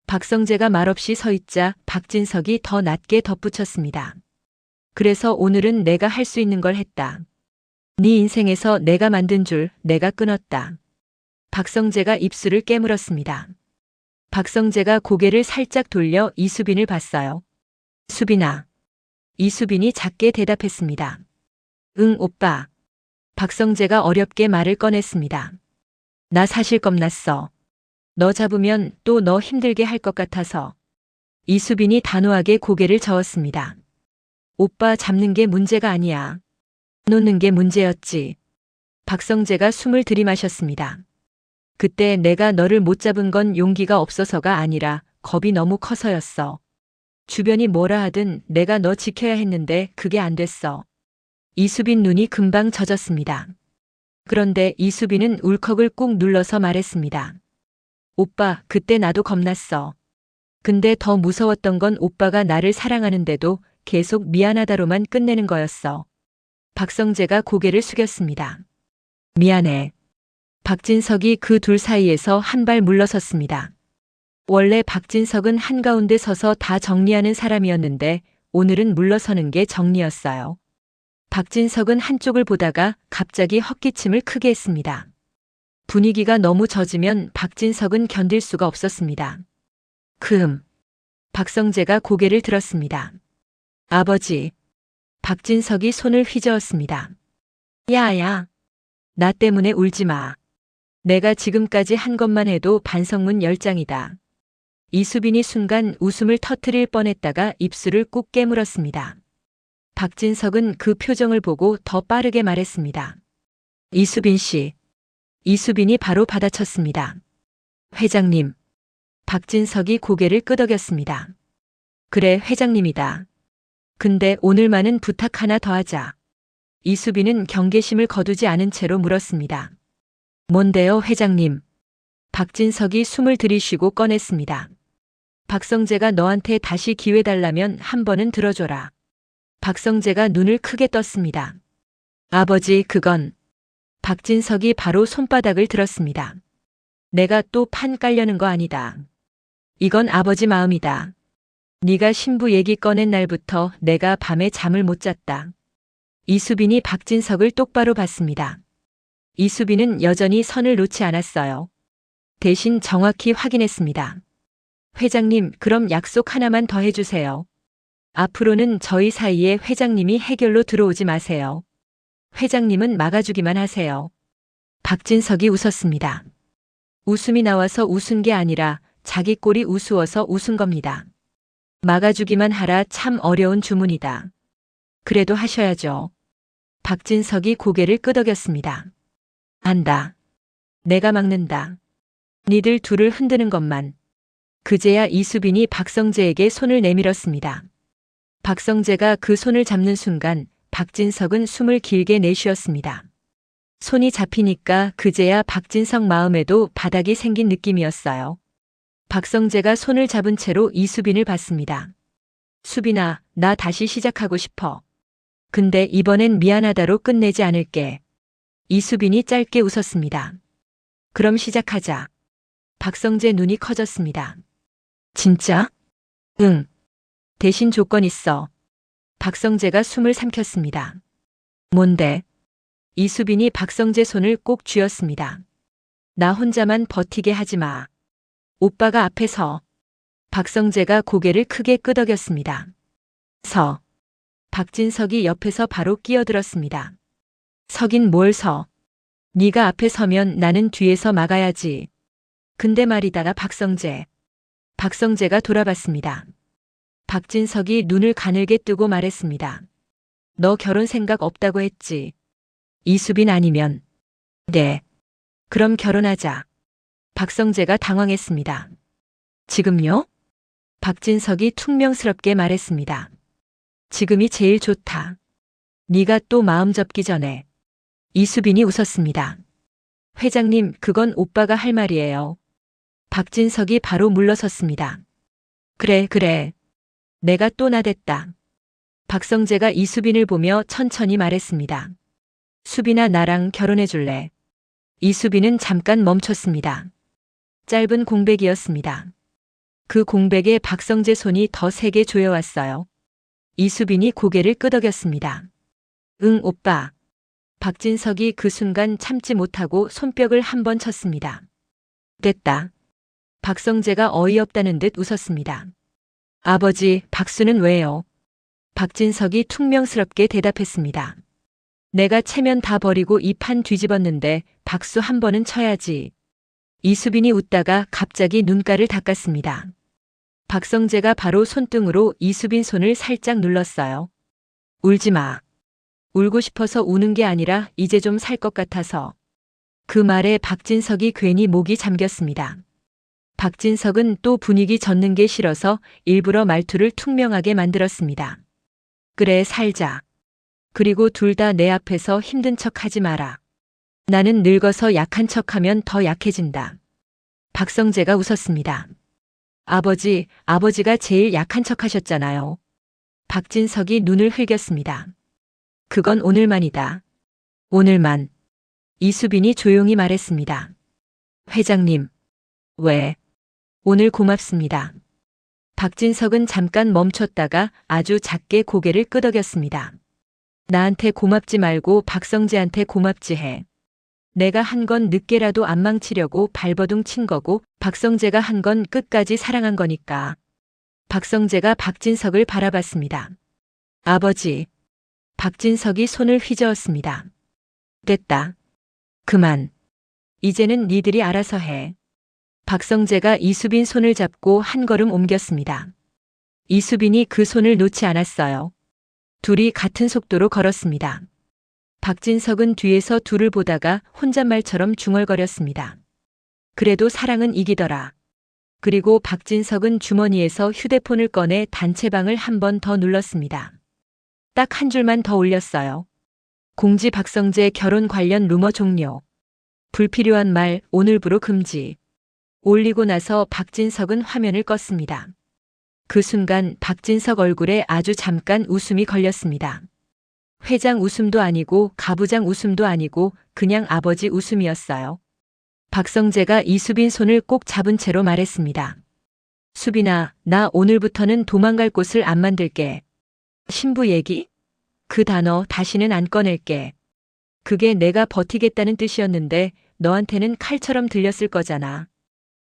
박성재가 말없이 서 있자 박진석이 더 낮게 덧붙였습니다. 그래서 오늘은 내가 할 수 있는 걸 했다. 네 인생에서 내가 만든 줄 내가 끊었다. 박성재가 입술을 깨물었습니다. 박성재가 고개를 살짝 돌려 이수빈을 봤어요. 수빈아. 이수빈이 작게 대답했습니다. 응, 오빠. 박성재가 어렵게 말을 꺼냈습니다. 나 사실 겁났어. 너 잡으면 또 너 힘들게 할 것 같아서. 이수빈이 단호하게 고개를 저었습니다. 오빠 잡는 게 문제가 아니야. 놓는 게 문제였지. 박성재가 숨을 들이마셨습니다. 그때 내가 너를 못 잡은 건 용기가 없어서가 아니라 겁이 너무 커서였어. 주변이 뭐라 하든 내가 너 지켜야 했는데 그게 안 됐어. 이수빈 눈이 금방 젖었습니다. 그런데 이수빈은 울컥을 꾹 눌러서 말했습니다. 오빠, 그때 나도 겁났어. 근데 더 무서웠던 건 오빠가 나를 사랑하는데도 계속 미안하다로만 끝내는 거였어. 박성재가 고개를 숙였습니다. 미안해. 박진석이 그 둘 사이에서 한 발 물러섰습니다. 원래 박진석은 한가운데 서서 다 정리하는 사람이었는데 오늘은 물러서는 게 정리였어요. 박진석은 한쪽을 보다가 갑자기 헛기침을 크게 했습니다. 분위기가 너무 젖으면 박진석은 견딜 수가 없었습니다. 박성재가 고개를 들었습니다. 아버지. 박진석이 손을 휘저었습니다. 야야. 나 때문에 울지 마. 내가 지금까지 한 것만 해도 반성문 10장이다. 이수빈이 순간 웃음을 터뜨릴 뻔했다가 입술을 꾹 깨물었습니다. 박진석은 그 표정을 보고 더 빠르게 말했습니다. 이수빈 씨. 이수빈이 바로 받아쳤습니다. 회장님. 박진석이 고개를 끄덕였습니다. 그래, 회장님이다. 근데 오늘만은 부탁 하나 더 하자. 이수빈은 경계심을 거두지 않은 채로 물었습니다. 뭔데요, 회장님? 박진석이 숨을 들이쉬고 꺼냈습니다. 박성재가 너한테 다시 기회 달라면 한 번은 들어줘라. 박성재가 눈을 크게 떴습니다. 아버지, 그건. 박진석이 바로 손바닥을 들었습니다. 내가 또 판 깔려는 거 아니다. 이건 아버지 마음이다. 네가 신부 얘기 꺼낸 날부터 내가 밤에 잠을 못 잤다. 이수빈이 박진석을 똑바로 봤습니다. 이수빈은 여전히 선을 놓지 않았어요. 대신 정확히 확인했습니다. 회장님, 그럼 약속 하나만 더 해주세요. 앞으로는 저희 사이에 회장님이 해결로 들어오지 마세요. 회장님은 막아주기만 하세요. 박진석이 웃었습니다. 웃음이 나와서 웃은 게 아니라 자기 꼴이 우스워서 웃은 겁니다. 막아주기만 하라 참 어려운 주문이다. 그래도 하셔야죠. 박진석이 고개를 끄덕였습니다. 안다. 내가 막는다. 니들 둘을 흔드는 것만. 그제야 이수빈이 박성재에게 손을 내밀었습니다. 박성재가 그 손을 잡는 순간 박진석은 숨을 길게 내쉬었습니다. 손이 잡히니까 그제야 박진석 마음에도 바닥이 생긴 느낌이었어요. 박성재가 손을 잡은 채로 이수빈을 봤습니다. 수빈아, 나 다시 시작하고 싶어. 근데 이번엔 미안하다로 끝내지 않을게. 이수빈이 짧게 웃었습니다. 그럼 시작하자. 박성재 눈이 커졌습니다. 진짜? 응. 대신 조건 있어. 박성재가 숨을 삼켰습니다. 뭔데? 이수빈이 박성재 손을 꼭 쥐었습니다. 나 혼자만 버티게 하지 마. 오빠가 앞에 서. 박성재가 고개를 크게 끄덕였습니다. 서. 박진석이 옆에서 바로 끼어들었습니다. 서긴 뭘 서. 네가 앞에 서면 나는 뒤에서 막아야지. 근데 말이다 박성재. 박성재가 돌아봤습니다. 박진석이 눈을 가늘게 뜨고 말했습니다. 너 결혼 생각 없다고 했지. 이수빈 아니면. 네. 그럼 결혼하자. 박성재가 당황했습니다. 지금요? 박진석이 퉁명스럽게 말했습니다. 지금이 제일 좋다. 네가 또 마음 접기 전에. 이수빈이 웃었습니다. 회장님, 그건 오빠가 할 말이에요. 박진석이 바로 물러섰습니다. 그래. 내가 또 나댔다. 박성재가 이수빈을 보며 천천히 말했습니다. 수빈아, 나랑 결혼해 줄래? 이수빈은 잠깐 멈췄습니다. 짧은 공백이었습니다. 그 공백에 박성재 손이 더 세게 조여왔어요. 이수빈이 고개를 끄덕였습니다. 응, 오빠. 박진석이 그 순간 참지 못하고 손뼉을 한 번 쳤습니다. 됐다. 박성재가 어이없다는 듯 웃었습니다. 아버지, 박수는 왜요? 박진석이 퉁명스럽게 대답했습니다. 내가 체면 다 버리고 이 판 뒤집었는데 박수 한 번은 쳐야지. 이수빈이 웃다가 갑자기 눈가를 닦았습니다. 박성재가 바로 손등으로 이수빈 손을 살짝 눌렀어요. 울지 마. 울고 싶어서 우는 게 아니라 이제 좀 살 것 같아서. 그 말에 박진석이 괜히 목이 잠겼습니다. 박진석은 또 분위기 젓는 게 싫어서 일부러 말투를 퉁명하게 만들었습니다. 그래, 살자. 그리고 둘 다 내 앞에서 힘든 척 하지 마라. 나는 늙어서 약한 척하면 더 약해진다. 박성재가 웃었습니다. 아버지가 제일 약한 척 하셨잖아요. 박진석이 눈을 흘겼습니다. 그건 오늘만이다. 오늘만. 이수빈이 조용히 말했습니다. 회장님. 왜? 오늘 고맙습니다. 박진석은 잠깐 멈췄다가 아주 작게 고개를 끄덕였습니다. 나한테 고맙지 말고 박성재한테 고맙지 해. 내가 한 건 늦게라도 안 망치려고 발버둥 친 거고 박성재가 한 건 끝까지 사랑한 거니까. 박성재가 박진석을 바라봤습니다. 아버지. 박진석이 손을 휘저었습니다. 됐다. 그만. 이제는 니들이 알아서 해. 박성재가 이수빈 손을 잡고 한 걸음 옮겼습니다. 이수빈이 그 손을 놓지 않았어요. 둘이 같은 속도로 걸었습니다. 박진석은 뒤에서 둘을 보다가 혼잣말처럼 중얼거렸습니다. 그래도 사랑은 이기더라. 그리고 박진석은 주머니에서 휴대폰을 꺼내 단체방을 한 번 더 눌렀습니다. 딱 한 줄만 더 올렸어요. 공지 박성재 결혼 관련 루머 종료. 불필요한 말 오늘부로 금지. 올리고 나서 박진석은 화면을 껐습니다. 그 순간 박진석 얼굴에 아주 잠깐 웃음이 걸렸습니다. 회장 웃음도 아니고 가부장 웃음도 아니고 그냥 아버지 웃음이었어요. 박성재가 이수빈 손을 꼭 잡은 채로 말했습니다. 수빈아, 나 오늘부터는 도망갈 곳을 안 만들게. 신부 얘기? 그 단어 다시는 안 꺼낼게. 그게 내가 버티겠다는 뜻이었는데 너한테는 칼처럼 들렸을 거잖아.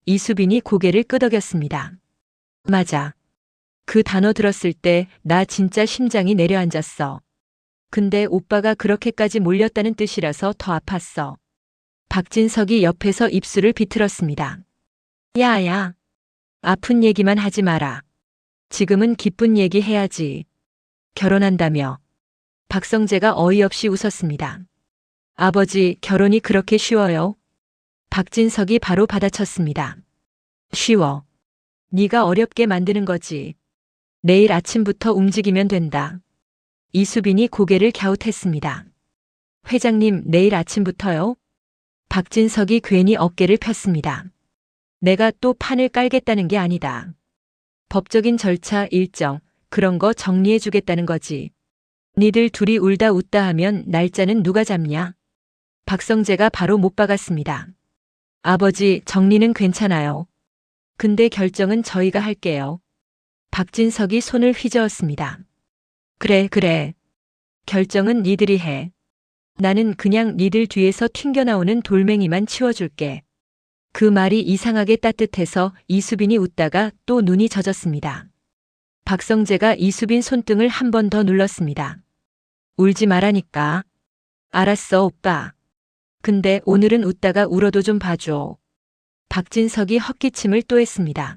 이수빈이 고개를 끄덕였습니다. 맞아. 그 단어 들었을 때 나 진짜 심장이 내려앉았어. 근데 오빠가 그렇게까지 몰렸다는 뜻이라서 더 아팠어. 박진석이 옆에서 입술을 비틀었습니다. 야야. 아픈 얘기만 하지 마라. 지금은 기쁜 얘기 해야지. 결혼한다며. 박성재가 어이없이 웃었습니다. 아버지, 결혼이 그렇게 쉬워요? 박진석이 바로 받아쳤습니다. 쉬워. 네가 어렵게 만드는 거지. 내일 아침부터 움직이면 된다. 이수빈이 고개를 갸웃했습니다. 회장님, 내일 아침부터요? 박진석이 괜히 어깨를 폈습니다. 내가 또 판을 깔겠다는 게 아니다. 법적인 절차, 일정, 그런 거 정리해 주겠다는 거지. 니들 둘이 울다 웃다 하면 날짜는 누가 잡냐? 박성재가 바로 못 박았습니다. 아버지, 정리는 괜찮아요. 근데 결정은 저희가 할게요. 박진석이 손을 휘저었습니다. 그래. 결정은 니들이 해. 나는 그냥 니들 뒤에서 튕겨나오는 돌멩이만 치워줄게. 그 말이 이상하게 따뜻해서 이수빈이 웃다가 또 눈이 젖었습니다. 박성재가 이수빈 손등을 한 번 더 눌렀습니다. 울지 말라니까. 알았어, 오빠. 근데 오늘은 웃다가 울어도 좀 봐줘. 박진석이 헛기침을 또 했습니다.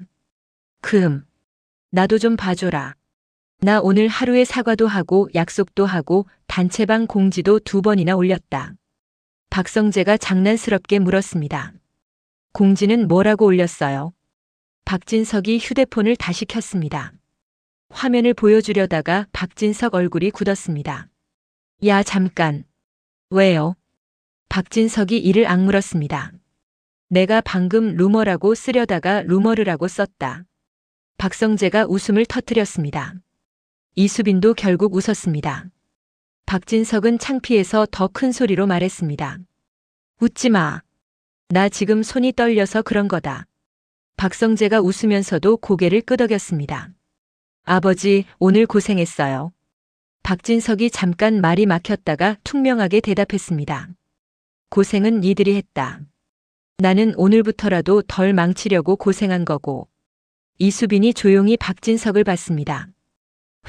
나도 좀 봐줘라. 나 오늘 하루에 사과도 하고 약속도 하고 단체방 공지도 2번이나 올렸다. 박성재가 장난스럽게 물었습니다. 공지는 뭐라고 올렸어요? 박진석이 휴대폰을 다시 켰습니다. 화면을 보여주려다가 박진석 얼굴이 굳었습니다. 야, 잠깐. 왜요? 박진석이 이를 악물었습니다. 내가 방금 루머라고 쓰려다가 루머르라고 썼다. 박성재가 웃음을 터뜨렸습니다. 이수빈도 결국 웃었습니다. 박진석은 창피해서 더 큰 소리로 말했습니다. 웃지 마. 나 지금 손이 떨려서 그런 거다. 박성재가 웃으면서도 고개를 끄덕였습니다. 아버지, 오늘 고생했어요. 박진석이 잠깐 말이 막혔다가 퉁명하게 대답했습니다. 고생은 니들이 했다. 나는 오늘부터라도 덜 망치려고 고생한 거고. 이수빈이 조용히 박진석을 봤습니다.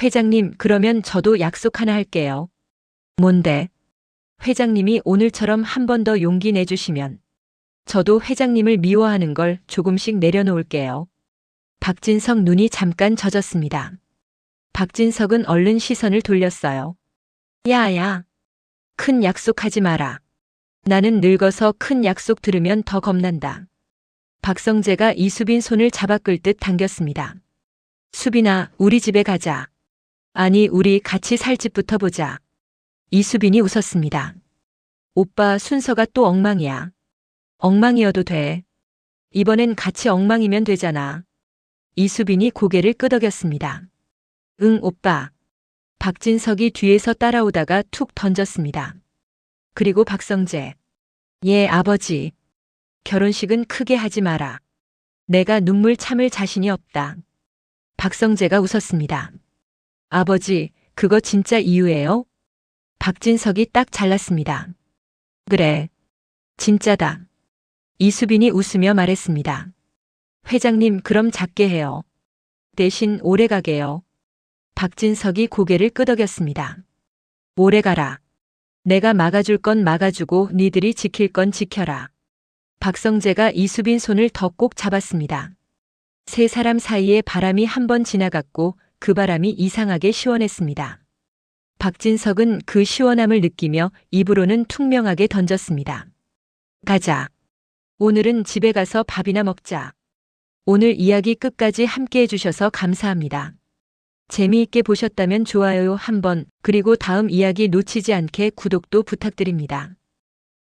회장님, 그러면 저도 약속 하나 할게요. 뭔데? 회장님이 오늘처럼 한 번 더 용기 내주시면 저도 회장님을 미워하는 걸 조금씩 내려놓을게요. 박진석 눈이 잠깐 젖었습니다. 박진석은 얼른 시선을 돌렸어요. 야야. 큰 약속하지 마라. 나는 늙어서 큰 약속 들으면 더 겁난다. 박성재가 이수빈 손을 잡아 끌듯 당겼습니다. 수빈아, 우리 집에 가자. 아니, 우리 같이 살 집부터 보자. 이수빈이 웃었습니다. 오빠 순서가 또 엉망이야. 엉망이어도 돼. 이번엔 같이 엉망이면 되잖아. 이수빈이 고개를 끄덕였습니다. 응, 오빠. 박진석이 뒤에서 따라오다가 툭 던졌습니다. 그리고 박성재. 예, 아버지. 결혼식은 크게 하지 마라. 내가 눈물 참을 자신이 없다. 박성재가 웃었습니다. 아버지, 그거 진짜 이유예요? 박진석이 딱 잘랐습니다. 그래. 진짜다. 이수빈이 웃으며 말했습니다. 회장님, 그럼 작게 해요. 대신 오래 가게요. 박진석이 고개를 끄덕였습니다. 오래 가라. 내가 막아줄 건 막아주고 니들이 지킬 건 지켜라. 박성재가 이수빈 손을 더 꼭 잡았습니다. 세 사람 사이에 바람이 한 번 지나갔고 그 바람이 이상하게 시원했습니다. 박진석은 그 시원함을 느끼며 입으로는 퉁명하게 던졌습니다. 가자. 오늘은 집에 가서 밥이나 먹자. 오늘 이야기 끝까지 함께 해주셔서 감사합니다. 재미있게 보셨다면 좋아요 한번, 그리고 다음 이야기 놓치지 않게 구독도 부탁드립니다.